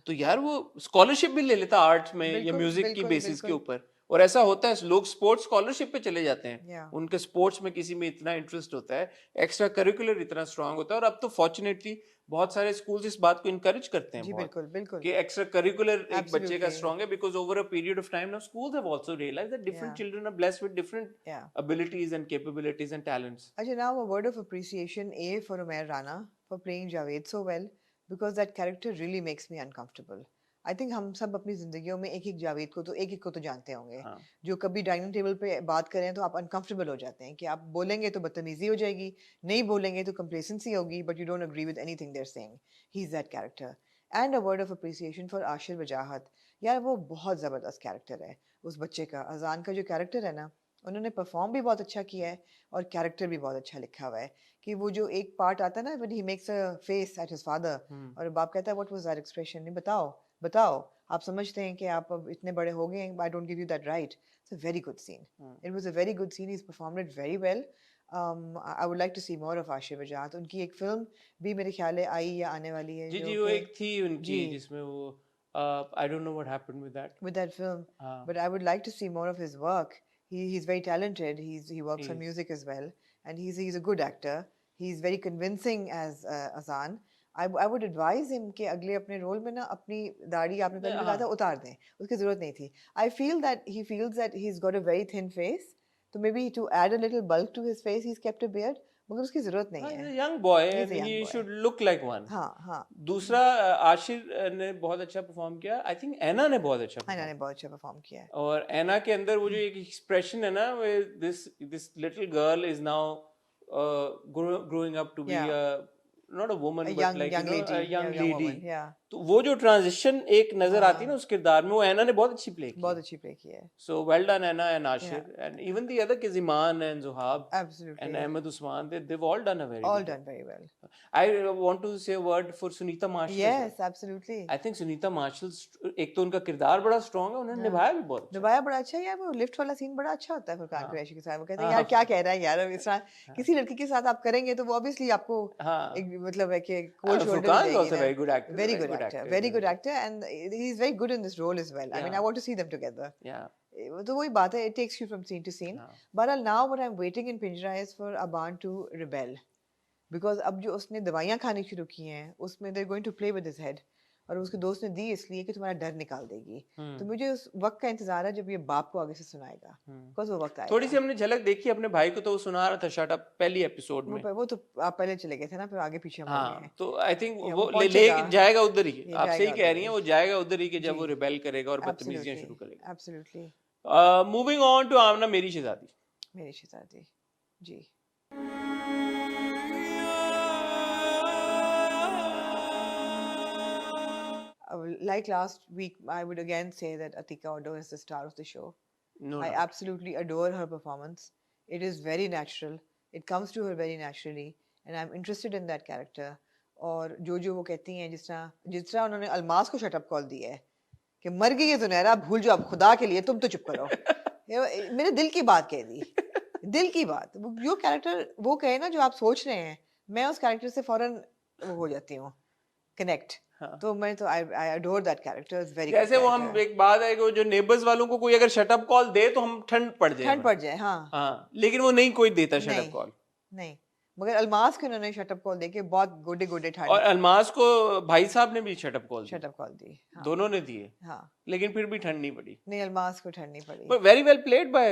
तो यार वो स्कॉलरशिप भी ले लेता आर्ट्स में या म्यूजिक की बेसिस के ऊपर। और ऐसा होता है, लोग स्पोर्ट्स स्कॉलरशिप पे चले जाते हैं, उनके स्पोर्ट्स में किसी में इतना इंटरेस्ट होता है, एक्स्ट्रा करिकुलर इतना स्ट्रांग होता है। और अब तो फॉर्चुनेटली बहुत सारे स्कूल्स इस बात को इनकरेज करते हैं बहुत कि एक्स्ट्रा करिकुलर एक बच्चे का स्ट्रांग है, because over a period of time now schools have also realised that different children are blessed with different abilities and capabilities and talents. अच्छा, now a word of appreciation for Umair Rana for playing Javed so well, because that character really makes me uncomfortable. I think हम सब अपनी जिंदगियों में एक जावेद को तो एक को तो जानते होंगे, जो कभी डाइनिंग टेबल पे बात करें तो आप अनकंफर्टेबल हो जाते हैं कि आप बोलेंगे तो बदतमीजी हो जाएगी, नहीं बोलेंगे तो कंप्लेसेंसी होगी, but you don't agree with anything they are saying. He is that character. And a word of appreciation for Ashir Wajahat. यार वो बहुत ज़बरदस्त कैरेक्टर है उस बच्चे का। अजान का जो कैरेक्टर है ना, उन्होंने परफॉर्म भी बहुत अच्छा किया है और कैरेक्टर भी बहुत अच्छा लिखा हुआ है। कि वो जो एक पार्ट आता है ना, when he makes a face at his father और बाप कहता है व्हाट वाज दैट एक्सप्रेशन, नहीं बताओ बताओ, आप समझते हैं कि आप अब इतने बड़े हो गए हैं, I don't give you that right. It's a very good scene, it was a very good scene, he performed it very well. I would like to see more of Ashir Wajahat. उनकी एक फिल्म भी मेरे ख्याल है आई या आने वाली है, जी वो एक थी उनकी जिसमें वो I don't know what happened with that film, but I would like to see more of his work. He's very talented. He works on music as well, and he's a good actor. He's very convincing as Azan. I would advise him कि अगले अपने role में ना अपनी दाढ़ी आपने पहले भी कहा था उतार दें, उसकी ज़रूरत नहीं थी. I feel that he feels that he's got a very thin face, so maybe to add a little bulk to his face, he's kept a beard. मगर उसकी ज़रूरत नहीं है. He's a young boy and he should look like one. हाँ. दूसरा आशिर ने बहुत अच्छा परफॉर्म किया. I think ऐना ने बहुत अच्छा परफॉर्म किया है. और ऐना के अंदर वो जो एक एक्सप्रेशन है ना, this little girl is now growing up to be not a woman but like a young lady. तो वो जो ट्रांजिशन एक नजर आती है ना उस किरदार में, वो ऐना ने बहुत अच्छी प्ले की है. So well done Anna and Ashir, and even the other kids, Iman and Zuhab and Ahmed Usman, they've all done a very well. I want to say a word for Sunita Marshall. Yes, absolutely. I think Sunita Marshall, एक तो उनका किरदार बड़ा strong है, उन्होंने निभाया भी बड़ा अच्छा है यार. वो लिफ्ट वाला सीन बड़ा अच्छा होता है फुरकान कुरैशी के साथ. वो कहते हैं यार क्या कह रहा है यार, इस तरह किसी लड़की के साथ आप करेंगे तो वो ऑब्वियसली आपको एक मतलब है कि कोल्ड शोल्डर देगी. Also very good actor. Very good actor, and he's very good in this role as well. I mean, I want to see them together. तो वही बात है, it takes you from scene to scene. But now what I'm waiting in Pinjra is for Aban to rebel, because अब जो उसने दवाइयाँ खानी शुरू की हैं, उसमें they're going to play with his head. और उसके दोस्त ने दी इसलिए कि तुम्हारा डर निकाल देगी. तो मुझे उस वक्त का इंतजार है जब ये बाप को आगे से सुनाएगा. बिकॉज़ वो वक्त आएगा. थोड़ी सी हमने झलक देखी अपने भाई को, तो वो सुना रहा था शट अप पहली एपिसोड में. वो तो आप पहले चले गए थे ना, फिर आगे पीछे हम हो गए. तो आई थिंक वो ले जाएगा उधर ही. आप सही कह रही हैं, वो जाएगा उधर ही कि जब वो रिबेल करेगा और बदतमीजियां शुरू करेगा. एब्सोल्युटली. मूविंग ऑन टू आमना मेरी शहजादी. जी. Like last week, I would again say that Atika Odo is the star of the show. I absolutely adore her performance. It is very natural. It comes to her very naturally, and I'm interested in that character. और जो वो कहती हैं, जिस तरह उन्होंने अलमास को shut up call दी है कि मर गई है सुनहरा, भूल जाओ अब खुदा के लिए, तुम तो चुप करो. मेरे दिल की बात कह दी. दिल की बात. जो कैरेक्टर वो कहे ना जो आप सोच रहे हैं, मैं उस कैरेक्टर से फौरन वो हो जाती हूँ कनेक्ट. तो मैं तो I adore that character. It's very जैसे वो हम एक बात है कि जो नेबर्स वालों को कोई अगर शट अप कॉल दे तो हम ठंड पड़ जाए. हाँ, लेकिन वो नहीं कोई देता शट अप कॉल. नहीं, मगर अलमास को उन्होंने शट अप कॉल देके बहुत गोडे ठाड़े. और अलमास को भाई साहब ने भी शट अप कॉल दी. दोनों ने दिए. हाँ, लेकिन फिर भी ठंड नहीं पड़ी. नहीं, अलमास को ठंड नहीं पड़ी. But very well played by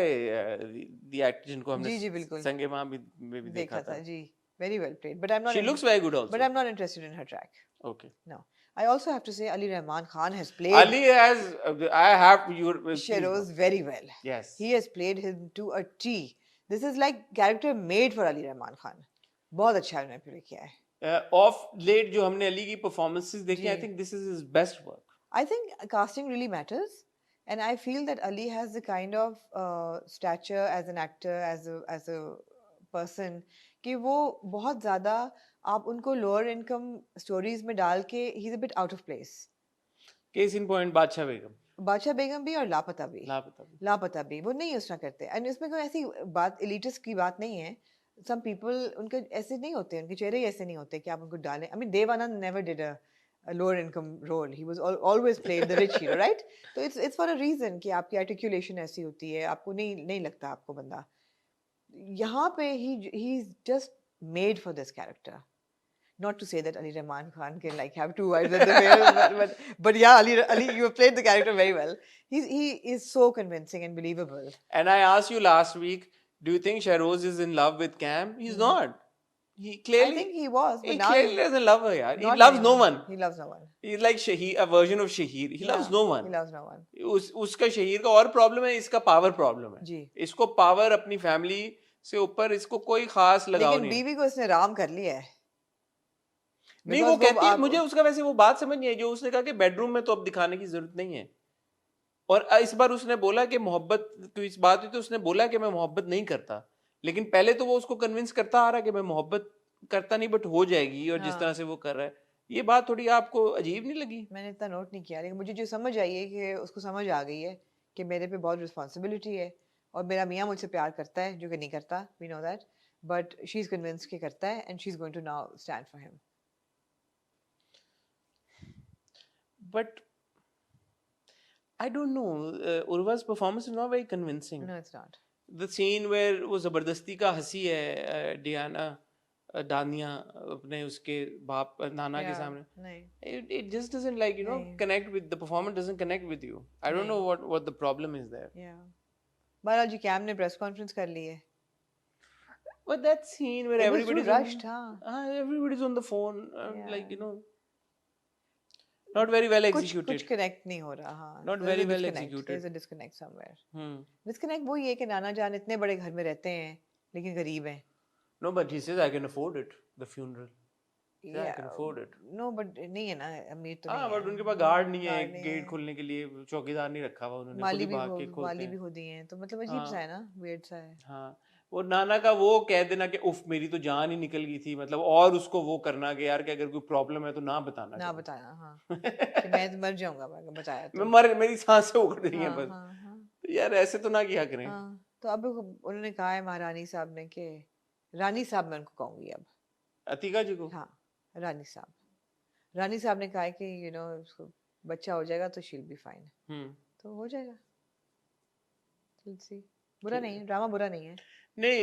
the actor जिनको हमने जी बिल्कुल संगे मां में भी देखा था. जी, very well played. But I'm not. She looks very good also. But I'm not interested in her track. Okay. No. I also have to say Ali Rahman Khan has played Ali has, I have your Shehroz very well. Yes. He has played him to a T. This is like character made for Ali Rahman Khan. बहुत अच्छा उन्होंने play किया है. Of late जो हमने अली की performances देखी, I think this is his best work. I think casting really matters, and I feel that Ali has the kind of stature as an actor, as a person, कि वो बहुत ज़्यादा आप उनको lower income stories में डाल के he's a bit out of place. Case in point बादशाह बेगम भी और लापता भी वो नहीं उस तरह करते. And इसमें कोई ऐसी बात elitist की बात नहीं है. Some people उनके ऐसे नहीं होते, उनके चेहरे ही ऐसे नहीं होते कि आप उनको डालें. I mean Dev Anand never did a lower income role. He was always played the rich hero, right? So it's for a reason कि आपकी articulation ऐसी होती है, आपको नहीं लगता आपको बंदा. यहाँ पे he's just made for this character. Not to say that Ali Rahman Khan can like have two wives at the film, but yeah, Ali, you have played the character very well. He is so convincing and believable. And I asked you last week, do you think Shehroz is in love with Cam? He's not. He clearly. I think he was. But he now clearly doesn't love her. Yaar. He loves no one. He loves no one. He's like a version of Shahir. He loves no one. He loves no one. उसका शहीर का और problem है, इसका power problem है. जी. इसको power अपनी family से ऊपर इसको कोई खास लगाव नहीं. लेकिन बीवी को इसने राम कर लिया है. नहीं वो कहती है, मुझे उसका वैसे वो बात समझ नहीं है जो उसने कहा कि बेडरूम में तो अब दिखाने की जरूरत नहीं है. और इस बार उसने बोला कि मोहब्बत तो इस बात हुई तो उसने बोला कि मैं मोहब्बत नहीं करता, लेकिन पहले तो वो उसको कन्विंस करता आ रहा है कि मैं मोहब्बत करता नहीं बट हो जाएगी, और जिस तरह से वो कर रहा है ये बात थोड़ी आपको अजीब नहीं लगी? मैंने इतना नोट नहीं किया, लेकिन मुझे जो समझ आई है कि उसको समझ आ गई है कि मेरे पे बहुत रिस्पॉन्सिबिलिटी है और मेरा मियाँ मुझसे प्यार करता है, जो कि नहीं करता, we know that, but she is convinced कि करता है and she is going to now stand for him. But I don't know. Urva's performance is not very convincing. No, it's not. The scene where वो जबरदस्ती का हंसी है Diana दानिया अपने उसके बाप नाना के सामने. नहीं. It just doesn't like connect with the performance. Doesn't connect with you. I don't know what the problem is there. Yeah. बहरहाल जी कैम ने प्रेस कॉन्फ्रेंस कर ली है. But that scene where everybody's rushed, everybody's on the phone, like not very well executed. कुछ connect नहीं हो रहा. हाँ. Not very well executed. There's a disconnect somewhere. Disconnect वही है कि नाना जान इतने बड़े घर में रहते हैं लेकिन गरीब हैं. No, but he says I can afford it. The funeral. Yeah, I can afford it. No, but नहीं है ना, अमीर तो नहीं है. हाँ, but उनके पास गार्ड नहीं है, गेट खोलने के लिए चौकीदार नहीं रखा हुआ उन्होंने. माली भी खुद ही हैं, तो मतलब अजीब सा है ना, weird सा है. हाँ. वो नाना का वो कह देना कि उफ मेरी तो जान ही निकल गई थी, मतलब, और उसको वो करना कि यार कि अगर कोई प्रॉब्लम है तो ना बताना. हाँ. कि मैं तो मर जाऊंगा बताया तो. मेरी सांसें उखड़ रही हैं बस. तो यार ऐसे तो ना किया करें. तो अब उन्होंने कहा है महारानी साहब ने कि रानी साहब मैं उनको कहूंगी अब. अतीका जी को? हाँ, रानी साहब ने कहा है कि उसको बच्चा हो जाएगा तो शी विल बी फाइन. तो हो जाएगा. Let's see. बुरा नहीं है, ड्रामा बुरा नहीं है. नहीं,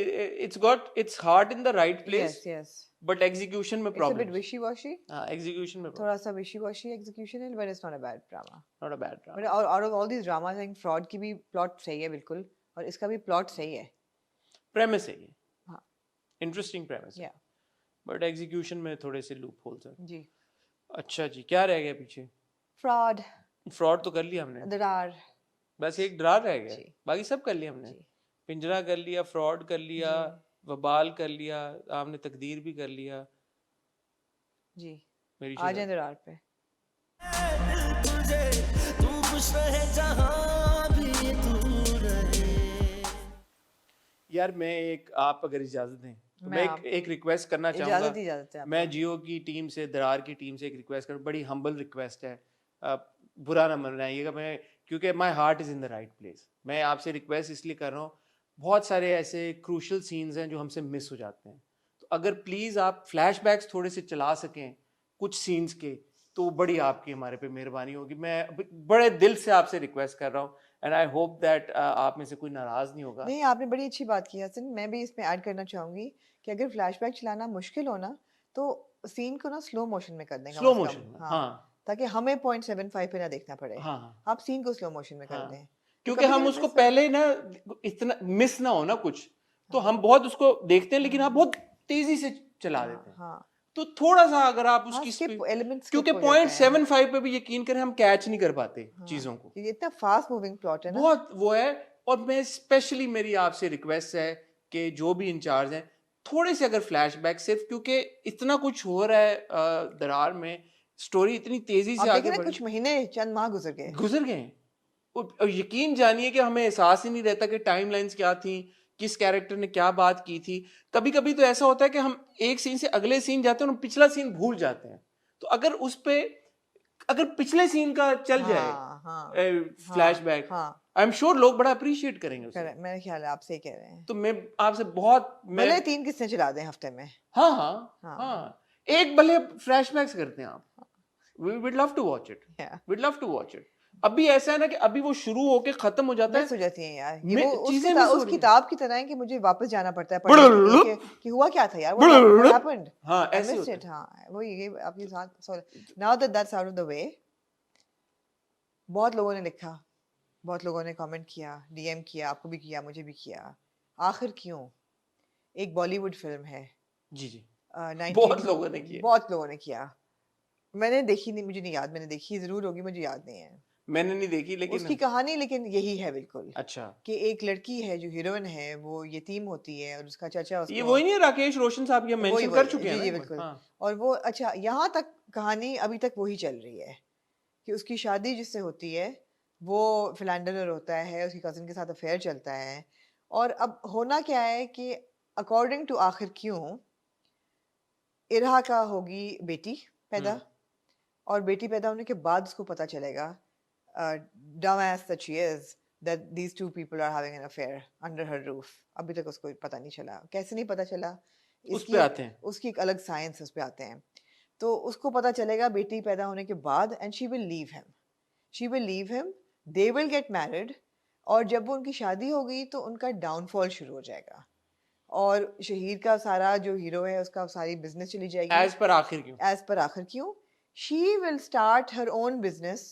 it's heart in the right place. Yes. But execution में problem. It's a bit wishy-washy. हाँ, execution में थोड़ा सा wishy-washy execution है, but it's not a bad drama. Not a bad drama. But out of all these dramas, I think fraud की भी plot सही है बिल्कुल, और इसका भी plot सही है. Premise सही है. हाँ. Interesting premise. Yeah. But execution में थोड़े से loopholes हैं. जी. अच्छा जी, क्या रह गया पीछे? Fraud तो कर लिया हमने. दरार. बस एक दरार रह गया. बाकी सब कर लिया हमने. पिंजरा कर लिया, फ्रॉड कर लिया, वबाल कर लिया, आपने तकदीर भी कर लिया. जी. आ जाए दरार पे. यार मैं आप अगर इजाजत दें तो मैं एक रिक्वेस्ट करना चाहूँगा. इजाजत है. मैं जियो की टीम से, दरार की टीम से एक रिक्वेस्ट कर, बड़ी हम्बल रिक्वेस्ट है, बुरा ना मनाइएगा, मैं क्योंकि my heart is in the right place. मैं आपसे रिक्वेस्ट इसलिए कर रहा हूँ, बहुत सारे ऐसे क्रूशल सीन्स हैं जो हमसे मिस हो जाते हैं, तो अगर प्लीज़ आप फ्लैशबैक्स थोड़े से चला सकें कुछ सीन्स के, तो बड़ी आपकी हमारे पे मेहरबानी होगी. मैं बड़े दिल से आपसे रिक्वेस्ट कर रहा हूँ, एंड आई होप दैट आप में से कोई नाराज़ नहीं होगा. नहीं, आपने बड़ी अच्छी बात की हसन. मैं भी इसमें ऐड करना चाहूँगी कि अगर फ्लैशबैक चलाना मुश्किल हो ना, तो सीन को ना स्लो मोशन में कर देंगे. Slow motion. हाँ. ताकि हमें 0.75 पे ना देखना पड़े. हाँ. आप सीन को स्लो मोशन में कर दें, क्योंकि हम उसको पहले ना इतना मिस ना हो ना कुछ, तो हम बहुत उसको देखते हैं लेकिन आप बहुत तेजी से चला देते हैं. हाँ. तो थोड़ा सा अगर आप हाँ, उसकी skip elements क्योंकि skip हो जाते हैं। 0.75 पे भी यकीन करें हम कैच नहीं कर पाते हाँ, चीजों को, ये इतना फास्ट मूविंग प्लॉट है ना। बहुत वो है। और मैं स्पेशली मेरी आपसे रिक्वेस्ट है कि जो भी इंचार्ज हैं थोड़े से अगर फ्लैशबैक, सिर्फ क्योंकि इतना कुछ हो रहा है दरार में, स्टोरी इतनी तेजी आप से देखें आगे ना, बढ़ कुछ महीने चंद माह गुजर गए। हैं। और यकीन जानिए कि हमें एहसास ही नहीं रहता कि टाइमलाइंस क्या थी, किस कैरेक्टर ने क्या बात की थी। कभी कभी तो ऐसा होता है कि हम एक सीन से अगले सीन जाते हैं और हम पिछला सीन भूल जाते हैं। तो अगर उस पे अगर पिछले सीन का चल जाए हाँ हाँ फ्लैशबैक, हाँ, आई एम श्योर लोग बड़ा अप्रिशिएट करेंगे उसे। मेरा ख्याल है आप सही कह रहे हैं। तो मैं आपसे बहुत भले 3 किस्सें चला दें हफ्ते में। हाँ हाँ हाँ हाँ, एक भले फ्लैशबैक्स करते हैं आप, we would love to watch it, yeah, we'd love to watch it. अभी ऐसा है ना कि अभी वो शुरू होके खत्म हो जाता मिस हो है, जाती हैं यार। ये वो चीजें मिस हो उस रही हैं। किताब की तरह है कि मुझे वापस जाना पड़ता है पढ़ने के लिए कि हुआ क्या था यार, what happened, हाँ I ऐसे missed होता it। है। हाँ वो ये आपके साथ। so now that that's out of the way, बहुत लोगों ने लिखा, बहुत लोगों ने कमेंट किया, डीएम किया, आपको भी किया, मुझे भी किया। आखिर क्यों? एक बॉलीवुड फिल्म है, जी जी, 19 बहुत लोगों ने किया, बहुत लोगों ने किया। मैंने देखी नहीं, मुझे नहीं याद, मैंने देखी जरूर होगी, मुझे याद नहीं है मैंने नहीं देखी लेकिन उसकी कहानी, लेकिन यही है बिल्कुल। अच्छा, कि एक लड़की है जो हीरोइन है, वो यतीम होती है और उसका चाचा ये उसको, वही नहीं है राकेश रोशन साहब, ये वही मेंशन वही कर चुके हैं जी ना जी एक बार? बिल्कुल। हाँ। और वो अच्छा, यहाँ तक कहानी अभी तक वही चल रही है कि उसकी शादी जिससे होती है वो फिलैंडलर होता है, उसकी कज़न के साथ अफेयर चलता है। और अब होना क्या है कि अकॉर्डिंग टू आखिर क्यों, इरहा का होगी बेटी पैदा, और बेटी पैदा होने के बाद उसको पता चलेगा, dumbass that she is, that these two people are having an affair under her roof। अभी तक उसको पता नहीं चला, कैसे नहीं पता चला, उस इसकी पे आते हैं। उसकी एक अलग साइंस, उस पे आते हैं। तो उसको पता चलेगा बेटी पैदा होने के बाद, and she will leave him, they will get married. और जब वो उनकी शादी हो गई तो उनका डाउनफॉल शुरू हो जाएगा, और शहीर का सारा जो हीरो है उसका सारी बिजनेस चली जाएगी। एज पर आखिर क्यों, एज पर आखिर क्यों, she will start her own business,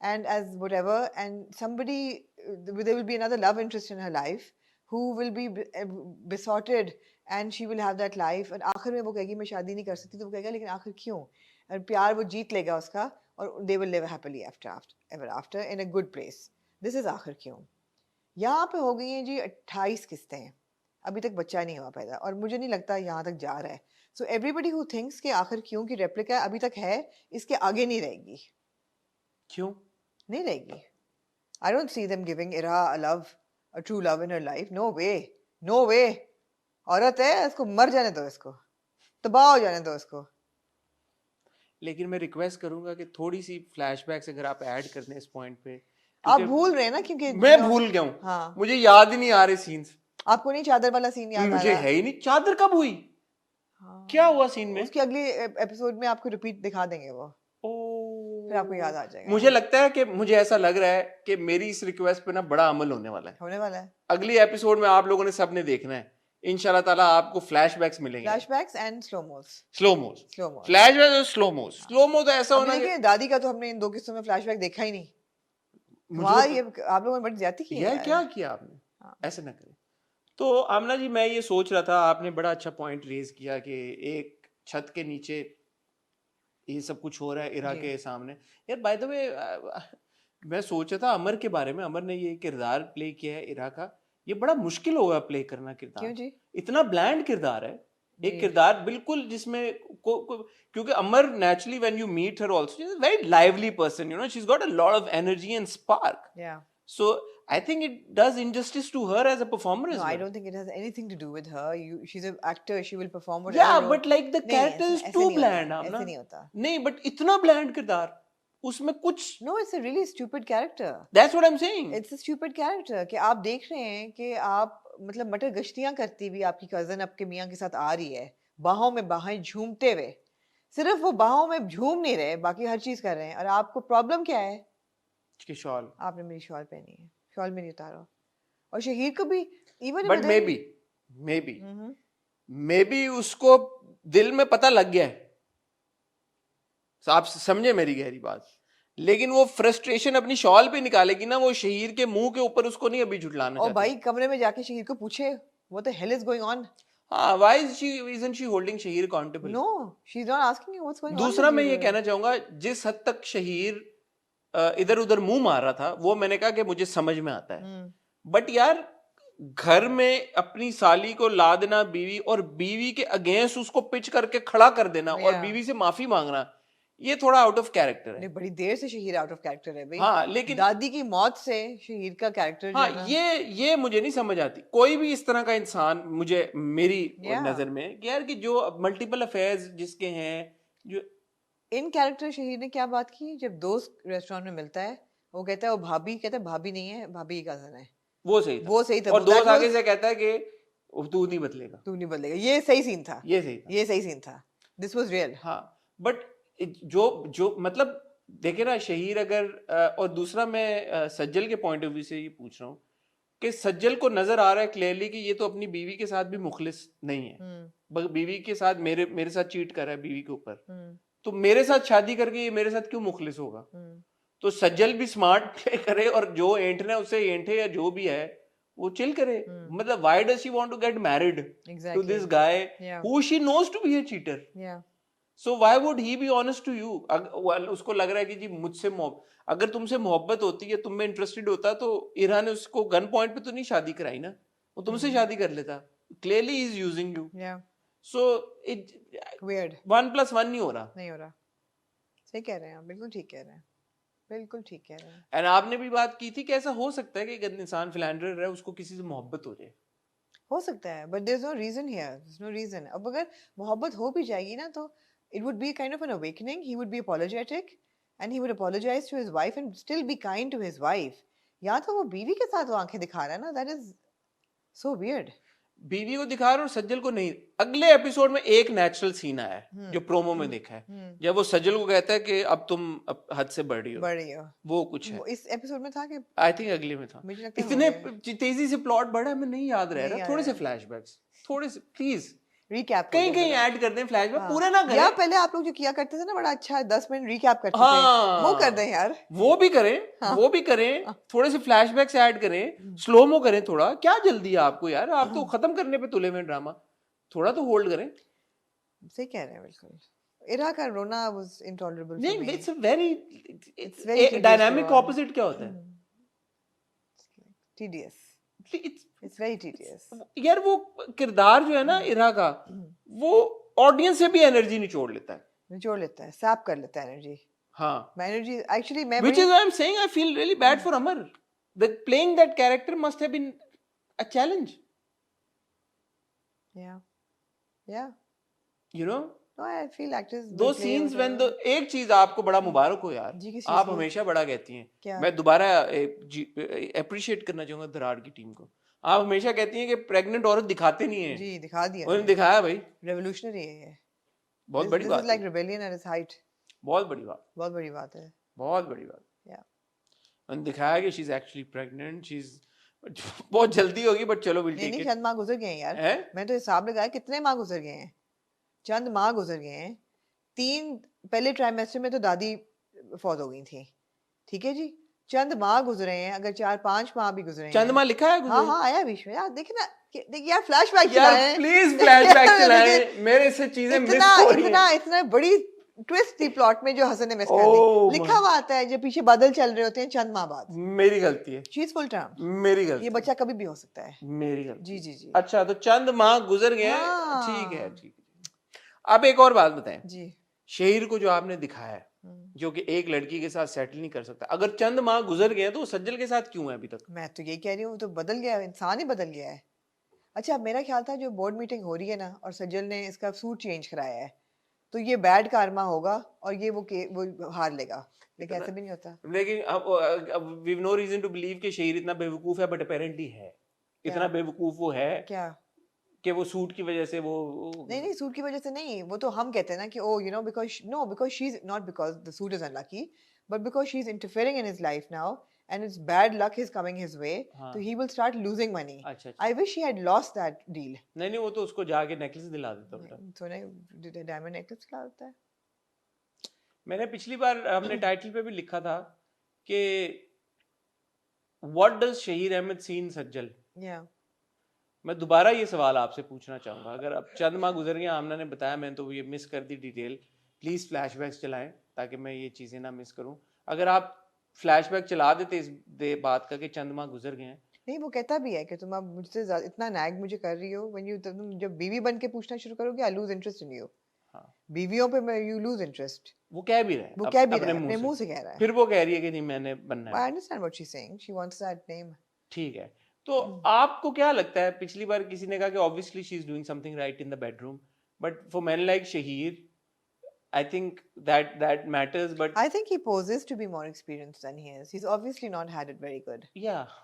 and as whatever, and somebody, there will be another love interest in her life who will be besotted, and she will have that life। और आखिर में वो कहेगी मैं शादी नहीं कर सकती, तो वो कहेगा लेकिन आखिर क्यों, और प्यार वो जीत लेगा उसका, और they will live happily ever after in a good place। this is आखिर क्यों। यहाँ पे हो गई हैं जी 28 किस्तें, अभी तक बच्चा नहीं हुआ पैदा, और मुझे नहीं लगता यहाँ तक जा रहा है। सो एवरीबडी हु थिंक्स कि आखिर क्यों की रेप्लिका अभी तक है, इसके आगे नहीं रहेगी, क्यों नहीं रहेगी। I don't see them giving Ira a true love in her life, no way, no way. औरत है, इसको मर जाने दो, इसको तबाह हो जाने दो इसको। लेकिन मैं रिक्वेस्ट करूंगा कि थोड़ी सी फ्लैशबैक्स अगर आप ऐड कर दें इस पॉइंट पे, आप भूल रहे हैं ना, क्योंकि मैं भूल गया हूँ। हाँ, मुझे याद ही नहीं आ रहे सीन्स। आपको नहीं चादर वाला सीन याद आ मुझे रहा? है ही नहीं, चादर कब हुई? हाँ, क्या हुआ सीन में? उसके अगले एपिसोड में आपको रिपीट दिखा देंगे वो, फिर आपको याद आ जाएगा। मुझे लगता है कि मुझे ऐसा लग रहा है कि मेरी इस रिक्वेस्ट पे ना बड़ा अमल होने वाला है। अगली एपिसोड में आप लोगों ने सबने देखना है इंशाल्लाह ताला, आपको फ्लैशबैक्स मिलेंगे, फ्लैशबैक्स एंड स्लो मोस, फ्लैशबैक और स्लो मो। तो ऐसा होना कि दादी का तो हमने इन 2 किस्सों में फ्लैशबैक देखा ही नहीं। वाह, ये आप लोगों ने बड़ी ज्यादती की है यार, यार। क्या किया आपने? हाँ। ऐसे ना करें। तो आमना जी, मैं ये सोच रहा था, आपने बड़ा अच्छा पॉइंट रेज किया कि एक छत के नीचे ये सब कुछ हो रहा है इरा के सामने। यार बाय द वे, मैं सोच रहा था अमर के बारे में। अमर ने ये किरदार प्ले किया है इरा का, ये बड़ा मुश्किल होगा प्ले करना किरदार। क्यों जी? इतना ब्लैंड किरदार है, एक किरदार बिल्कुल जिसमें क्योंकि Amar naturally when you meet her also, she is a very lively person, you know, she has got a lot of energy and spark. So I think it does injustice to her as a performer as well. No, I don't think it has anything to do with her. She's an actor. She will perform whatever. Yeah, but like the character is too bland, ऐसे नहीं होता। नहीं, but इतना bland किरदार, उसमें कुछ। No, it's a really stupid character. That's what I'm saying. It's a stupid character कि आप देख रहे हैं कि आप मतलब मटर गश्तियां करती हुई आपकी कजन आपके मियाँ के साथ आ रही है, बाहों में बाहें झूमते हुए। सिर्फ वो बाहों में झूम नहीं रहे, बाकी हर चीज कर रहे हैं, और आपको प्रॉब्लम क्या है कि शॉल, आपने मेरी शॉल पहनी है, शॉल में नहीं उतारा। और शहीर को भी इवन, बट मे बी उसको दिल में पता लग गया है, आप समझे मेरी गहरी बात। लेकिन वो फ्रस्ट्रेशन अपनी शॉल पे निकालेगी ना, वो शहीर के मुंह के ऊपर उसको नहीं अभी झुटलाना चाहती। और भाई कमरे में जाके शहीर को पूछे what the hell is going on. हाँ, why isn't she holding Shaheer accountable? No, she's not asking you what's going on. दूसरा मैं ये कहना चाहूंगा, जिस हद तक शहीर इधर उधर मुंह मार रहा था, वो मैंने कहा कि मुझे समझ में आता है, बट यार घर में अपनी साली को ला देना बीवी, और बीवी के अगेंस्ट उसको पिच करके खड़ा कर देना और बीवी से माफी मांगना, ये थोड़ा आउट ऑफ कैरेक्टर है। बड़ी देर से शहीर आउट ऑफ कैरेक्टर है भाई। हाँ, लेकिन दादी की मौत से शहीर का कैरेक्टर हाँ, ये मुझे नहीं समझ आती। कोई भी इस तरह का इंसान मुझे, मेरी नजर में कि यार कि जो मल्टीपल अफेयर्स जिसके हैं, जो इन कैरेक्टर शहीर ने क्या बात की, जब दोस्त रेस्टोरेंट में मिलता है, वो कहता है वो भाभी, कहता है भाभी नहीं है, भाभी का कजन है। वो सही था। और दोस्त आगे से कहता है कि तू नहीं बदलेगा। ये सही सीन था। ये सही सीन था। This was real. हाँ, बट जो मतलब देखे ना शहीर अगर, और दूसरा मैं सज्जल के पॉइंट ऑफ व्यू से ये पूछ रहा हूँ कि सज्जल को नजर आ रहा है क्लियरली कि ये तो अपनी बीवी के साथ भी मुखलिस नहीं है, बीवी के साथ मेरे साथ चीट कर रहा है बीवी के ऊपर, तो मेरे साथ शादी करके ये मेरे साथ क्यों मुखलिस होगा? तो सज्जल भी स्मार्ट करे और जो एंटना उसे एंटे, या जो भी है वो चिल करे। मतलब why does she want to get married to this guy who she knows to be a cheater? So why would he be honest to you? उसको लग रहा है कि जी मुझसे अगर तुमसे मोहब्बत होती है, तुम में इंटरेस्टेड होता, तो इरा ने उसको गन पॉइंट पे तो नहीं शादी कराई ना, वो तुमसे शादी कर लेता। Clearly he is using you. So it weird. 1+1 नहीं हो रहा। सही कह रहे हैं आप, बिल्कुल ठीक कह रहे हैं, बिल्कुल ठीक कह रहे हैं। एंड आपने भी बात की थी कि ऐसा हो सकता है कि एक इंसान फिलैंडरर है, उसको किसी से मोहब्बत हो जाए, हो सकता है, but there is no reason here, there is no reason. अब अगर मोहब्बत हो भी जाएगी ना, तो it would be kind of an awakening. He would be apologetic and he would apologize to his wife and still be kind to his wife. या तो वो बीवी के साथ वो आंखें दिखा रहा है ना, that is so weird. बीवी को दिखा रहा और सज्जल को नहीं। अगले एपिसोड में एक नेचुरल सीन आया है जो प्रोमो में देखा है, जब वो सज्जल को कहता है कि अब तुम हद से बढ़ रही हो, वो कुछ है। इस एपिसोड में था कि आई थिंक अगले में था। इतने तेजी से प्लॉट बढ़ा, मैं नहीं याद रह रहा। थोड़े से फ्लैशबैक्स, थोड़े से प्लीज रिकैप कहीं ऐड कर दें फ्लैशबैक, पूरे ना करें। या पहले आप लोग जो किया करते थे ना, बड़ा अच्छा 10 मिनट रिकैप करते थे, वो कर दें यार। वो भी करें, थोड़े से फ्लैशबैक्स ऐड करें, स्लो मो करें थोड़ा। क्या जल्दी है आपको यार? आप तो खत्म करने पे तुले में ड्रामा, थोड़ा तो होल्ड करें। सही कह रहे हैं, बिल्कुल। इरा का रोना वाज इंटॉलरेबल। नहीं, इट्स वेरी डायनामिक ऑपोजिट क्या होता है? टीडियस। It's very tedious. यार वो किरदार जो है ना इरा का, वो ऑडियंस से भी एनर्जी निचोड़ लेता है, सैप कर लेता है एनर्जी। हाँ, मैं एनर्जी एक्चुअली मैं which is why I'm saying I feel really bad for Amar. That playing that character must have been a challenge. Yeah. You know? No, I feel actors. Those scenes when the एक चीज आपको बड़ा मुबारक हो यार, आप हमेशा बड़ा कहती हैं। मैं दोबारा अप्रिशिएट करना चाहूंगा दरार की टीम को। आप हमेशा कहती हैं कि प्रेग्नेंट औरत दिखाते नहीं है। जी, दिखा दिया। उन्होंने दिखाया भाई। रेवोल्यूशनरी है ये। बहुत बड़ी बात है। This is like rebellion at its height. बहुत बड़ी बात है। बहुत बड़ी बात। Yeah. उन्होंने दिखाया कि she is actually pregnant, बहुत जल्दी होगी, बट चलो we'll take it। चंद माह गुजर गए हैं यार। मैं तो हिसाब लगाया कितने माह गुजर गए हैं। चंद माह गुजर गए हैं। 3 पहले ट्राइमेस्टर में तो दादी फौत हो गई थी, ठीक है जी। चंद माह गुजरे हैं, अगर 4-5 माह भी गुजरे हैं। चंद माह लिखा है गुजरे? हाँ आया बीच में यार। देखिए ना, देखिए यार फ्लैशबैक चलाएं प्लीज, फ्लैशबैक चलाएं। मेरे से चीजें मिस हो रही हैं। इतना बड़ी ट्विस्ट थी प्लॉट में जो हसन ने मिस कर दी। लिखा हुआ आता है जब पीछे बादल चल रहे होते हैं चंद माह बाद। मेरी गलती है। She is full term. मेरी गलती। ये बच्चा कभी भी हो सकता है। मेरी गलती। जी। अच्छा, तो चंद माह गुजर गए, ठीक है। अब एक और बात बताएं जी। शहीर को जो आपने दिखाया है, जो कि एक लड़की के साथ सेटल नहीं कर सकता, अगर चंद माह गुजर गए तो वो सज्जल के साथ क्यों है अभी तक? मैं तो यही कह रही हूँ, तो बदल गया, इंसान ही बदल गया है। अच्छा, मेरा ख्याल था जो बोर्ड मीटिंग हो रही है ना, और सज्जल ने इसका सूट चेंज कराया है, तो ये बैड कार्मा होगा और ये वो हार लेगा, लेकिन ऐसा भी नहीं होता। लेकिन अब we have no reason to believe कि शहीर इतना बेवकूफ है, बट अपेरेंटली है। इतना बेवकूफ वो है क्या कि वो सूट की वजह से वो नहीं सूट की वजह से नहीं, वो तो हम कहते हैं ना कि oh you know because she is not because the suit is unlucky, but because she is interfering in his life now and it's bad luck is coming his way, so he will start losing money. I wish he had lost that deal. नहीं वो तो उसको जाके necklace दिला देता उल्टा। तो नहीं डायमंड नेकलेस दिला देता है। मैंने पिछली बार हमने टाइटल पे भी लिखा था कि what does Shaheer Ahmad see in Sajal? Yeah. मैं दोबारा ये सवाल आपसे पूछना चाहूँगा, अगर अब चंद माह गुजर गए, आमना ने बताया, मैंने तो ये मिस कर दी डिटेल, प्लीज़ फ्लैशबैक्स चलाएं ताकि मैं ये चीज़ें ना मिस करूँ। अगर आप फ्लैशबैक चला देते इस बात का कि चंद माह गुजर गए हैं। नहीं, वो कहता भी है कि तुम अब मुझसे इतना नैग मुझे कर रही हो, व्हेन यू तुम जब बीवी बन के पूछना शुरू करोगे, I lose interest in you. हाँ, बीवियों पे मैं यू लूज इंटरेस्ट। वो कह भी रहा है, वो कह भी रहा अपने है, अपने मुंह मुंह से। से कह रहा है। फिर वो कह रही है कि नहीं मैंने बनना है। I understand what she is saying, she wants that name. ठीक है, तो आपको क्या लगता है, पिछली बार किसी ने कहा कि obviously she is doing something right in the bedroom, but for main like Shaheer, I think that matters, but I think he poses to be more experienced than he is. He's obviously not had it very good. yeah.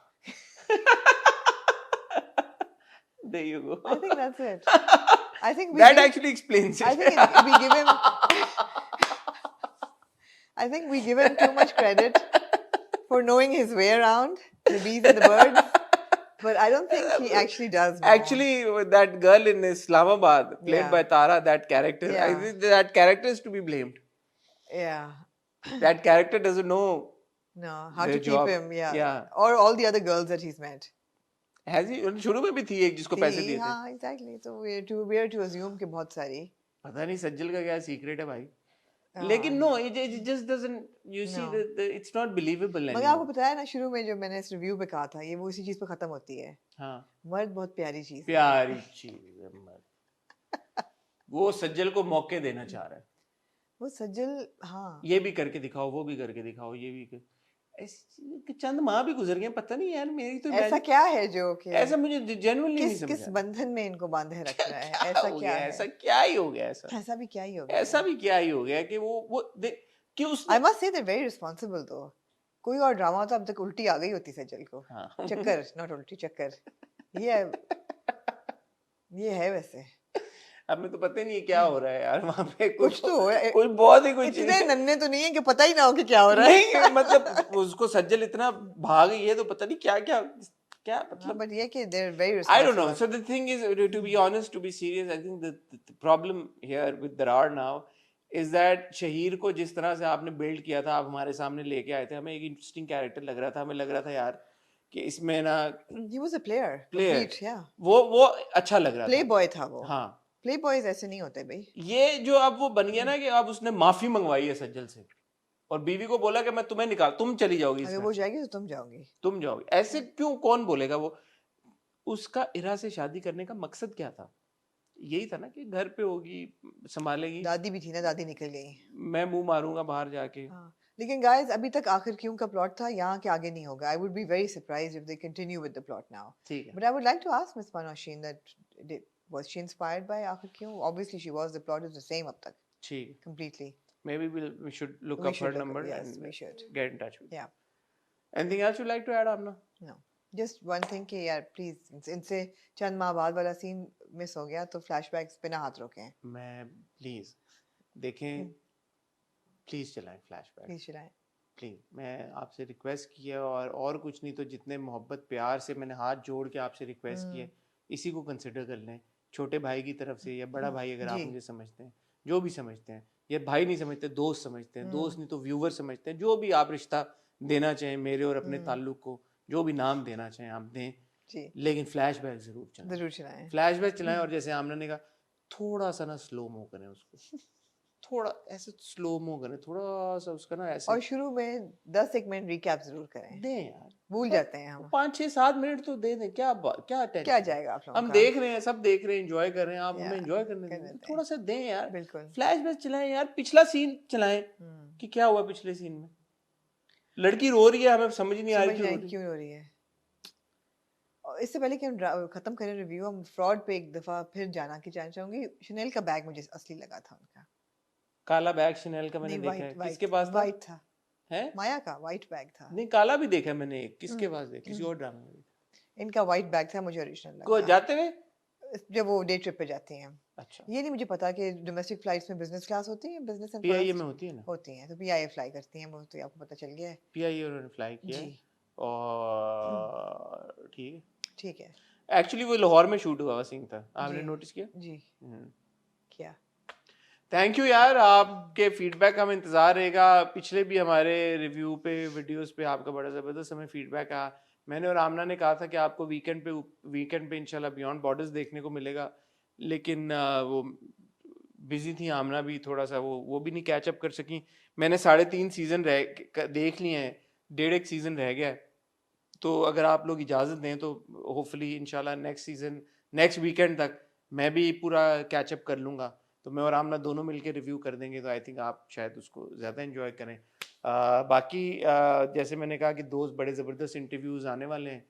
There you go. I think that's it. I think that actually explains it. I think we give him I think we give him too much credit for knowing his way around the bees and the birds. But I don't think he actually does know. Actually, that girl in Islamabad, played by Tara, that character, I think that character is to be blamed. Yeah. That character doesn't know. No, how to keep him, Yeah. Or all the other girls that he's met. Has he? शुरू में भी थी एक जिसको पैसे दिए थे. हाँ, exactly. So we're to assume कि बहुत सारी. पता नहीं सज्जल का क्या सीक्रेट है भाई. लेकिन no, it just doesn't. You see, it's not believable anymore. मगर आपको पता है ना, शुरू में जो मैंने इस रिव्यू पे कहा था, ये वो इसी चीज पे खत्म होती है. हाँ. मर्द बहुत प्यारी चीज है. प्यारी चीज है मर्द. वो सज्जल को मौके देना चाह रहा है. वो सज्जल, हाँ. ये भी करके दिखाओ, वो भी करके दिखाओ, ये भी चंद माह भी गुजर गए, पता नहीं यार मेरी तो ऐसा क्या है जो कि ऐसा मुझे जेन्युइनली नहीं समझ किस बंधन में इनको बांधे रख रहा है. ऐसा क्या है? ऐसा क्या ही हो गया? ऐसा भी क्या ही हो गया? ऐसा भी क्या ही हो गया कि वो कि उसने I must say they're very responsible though. कोई और ड्रामा तो अब तक उल्टी आ गई होती सज्जल को. हाँ. चक्कर, नॉट उल्टी, चक्कर. ये है वैसे. अब मैं तो पता ही नहीं क्या हो रहा है यार वहाँ पे. कुछ तो हो. कोई बहुत ही कुछ इतने नन्हे तो नहीं है कि पता ही ना हो कि क्या हो रहा है. नहीं, मतलब उसको सज्जल इतना भाग गई है तो पता नहीं क्या क्या मतलब. But ये कि they're very responsible. I don't know. So the thing is, to be honest, to be serious, I think the problem here with Darar now is that Shaheer को जिस तरह से आपने बिल्ड किया था, आप हमारे सामने लेके आए थे, हमें एक इंटरेस्टिंग कैरेक्टर लग रहा था. हमें लग रहा था यार कि इसमें ना he was a player. Complete, yeah. वो अच्छा लग रहा था. प्ले बॉय था वो. हाँ. प्ले बॉयज ऐसे नहीं होते भाई. ये जो अब वो बन गया ना कि अब उसने माफी मंगवाई है सज्जल से और बीवी को बोला कि मैं तुम्हें निकाल, तुम चली जाओगी. अगर वो जाएगी तो तुम जाओगी. ऐसे क्यों? कौन बोलेगा? वो उसका इरा से शादी करने का मकसद क्या था? यही था ना कि घर पे होगी, संभालेगी. दादी भी थी ना, दादी निकल गई. मैं मुंह मारूंगा बाहर जाके. हाँ. लेकिन गाइस अभी तक आखिर क्यों का प्लॉट था, यहाँ के आगे नहीं होगा. I would be very surprised if they continue with the plot now. ठीक है. But I would like to ask miss Panosheen that was she inspired by आखिर क्यों? Obviously she was. The plot is the same अब तक. ठीक. Completely. Maybe we should look up her number and we should get in touch with. Yeah. Anything else you'd like to add, Amna? No. Just one thing कि यार please इनसे चंद माह बाद वाला scene miss हो गया तो फ्लैशबैक्स पे ना हाथ रोकें. मैं प्लीज देखें, प्लीज चलाएं फ्लैशबैक. प्लीज चलाएं. प्लीज मैं आपसे रिक्वेस्ट की है और कुछ नहीं तो जितने मोहब्बत प्यार से मैंने हाथ जोड़ के आपसे रिक्वेस्ट की है, इसी को कंसिडर कर लें. छोटे भाई की तरफ से या बड़ा भाई अगर आप मुझे समझते हैं, जो भी समझते हैं, या भाई नहीं समझते दोस्त समझते हैं, दोस्त नहीं तो व्यूवर समझते हैं, जो भी आप रिश्ता देना चाहें मेरे और अपने ताल्लुक को, जो भी नाम देना चाहें आप दें. लेकिन फ्लैशबैक जरूर चलाएं. फ्लैशबैक चलाएं. और जैसे आमना ने कहा, थोड़ा सा ना स्लो मो करें उसको. थोड़ा ऐसे स्लो मो करें, थोड़ा सा उसका ना ऐसे. और शुरू में 10-1 मिनट रिकैप जरूर करें. दें यार, भूल जाते हैं हम. 5-6-7 मिनट तो दे दें. क्या जाएगा आप लोगों हम देख रहे हैं, सब देख रहे हैं, एंजॉय कर रहे हैं. आप हमें एंजॉय करने दें, थोड़ा सा दें यार. बिल्कुल. फ्लैशबैक चलाएं यार, पिछला सीन चलाएं कि क्या हुआ पिछले सीन में. लड़की रो रही है, हमें समझ नहीं आ रही क्यों रो रही है. इससे पहले कि हम खत्म करें रिव्यू, हम फ्रॉड पे एक दफा फिर जाना चाहूंगी. शनेल का बैग मुझे असली लगा था उनका. काला बैग शनेल का मैंने देखा है. किसके पास था? वाइट था. है माया का वाइट बैग था. नहीं, काला भी देखा है मैंने. किसके पास देखा? किसी और ड्रामा में. इनका वाइट बैग था, मुझे ओरिजिनल लगा. को जाते हुए जब वो डे ट्रिप पे जाती हैं. अच्छा. ये नहीं मुझे पता कि डोमेस्टिक फ्लाइट्स में बिजनेस क्लास होती है. बिजनेस एंड पीआईए में होती है ना. होती हैं तो पीआईए फ्लाई करती हैं, वो तो आपको पता चल गया है. पीआईए उन्होंने फ्लाई किया है. और ठीक है. एक्चुअली वो लाहौर में शूट हुआ हुआ सीन था. आपने नोटिस किया? जी. क्या. थैंक यू यार, आपके फीडबैक का हमें इंतजार रहेगा. पिछले भी हमारे रिव्यू पे, वीडियोस पे आपका बड़ा ज़बरदस्त हमें फीडबैक आया. मैंने और आमना ने कहा था कि आपको वीकेंड पे इंशाल्लाह बियॉन्ड बॉर्डर्स देखने को मिलेगा, लेकिन वो बिजी थी आमना भी, थोड़ा सा वो भी नहीं कैच अप कर सकी। मैंने 3.5 सीजन देख लिए हैं, 1.5 सीजन रह गया है, तो अगर आप लोग इजाज़त दें तो होपफुली इंशाल्लाह नेक्स्ट वीकेंड तक मैं भी पूरा कैचअप कर लूँगा, तो मैं और आमना दोनों मिलकर रिव्यू कर देंगे, तो आई थिंक आप शायद उसको ज़्यादा एंजॉय करें। बाकी जैसे मैंने कहा कि 2 बड़े ज़बरदस्त इंटरव्यूज़ आने वाले हैं,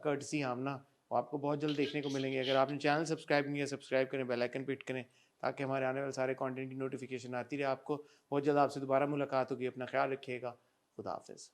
कर्टसी आमना, वो आपको बहुत जल्द देखने को मिलेंगे। अगर आपने चैनल सब्सक्राइब नहीं किया, सब्सक्राइब करें, बेल आइकन पे हिट करें, ताकि हमारे आने वाले सारे कंटेंट की नोटिफिकेशन आती रहे आपको। बहुत जल्द आपसे दोबारा मुलाकात होगी, अपना ख्याल रखिएगा, खुदा हाफिज़।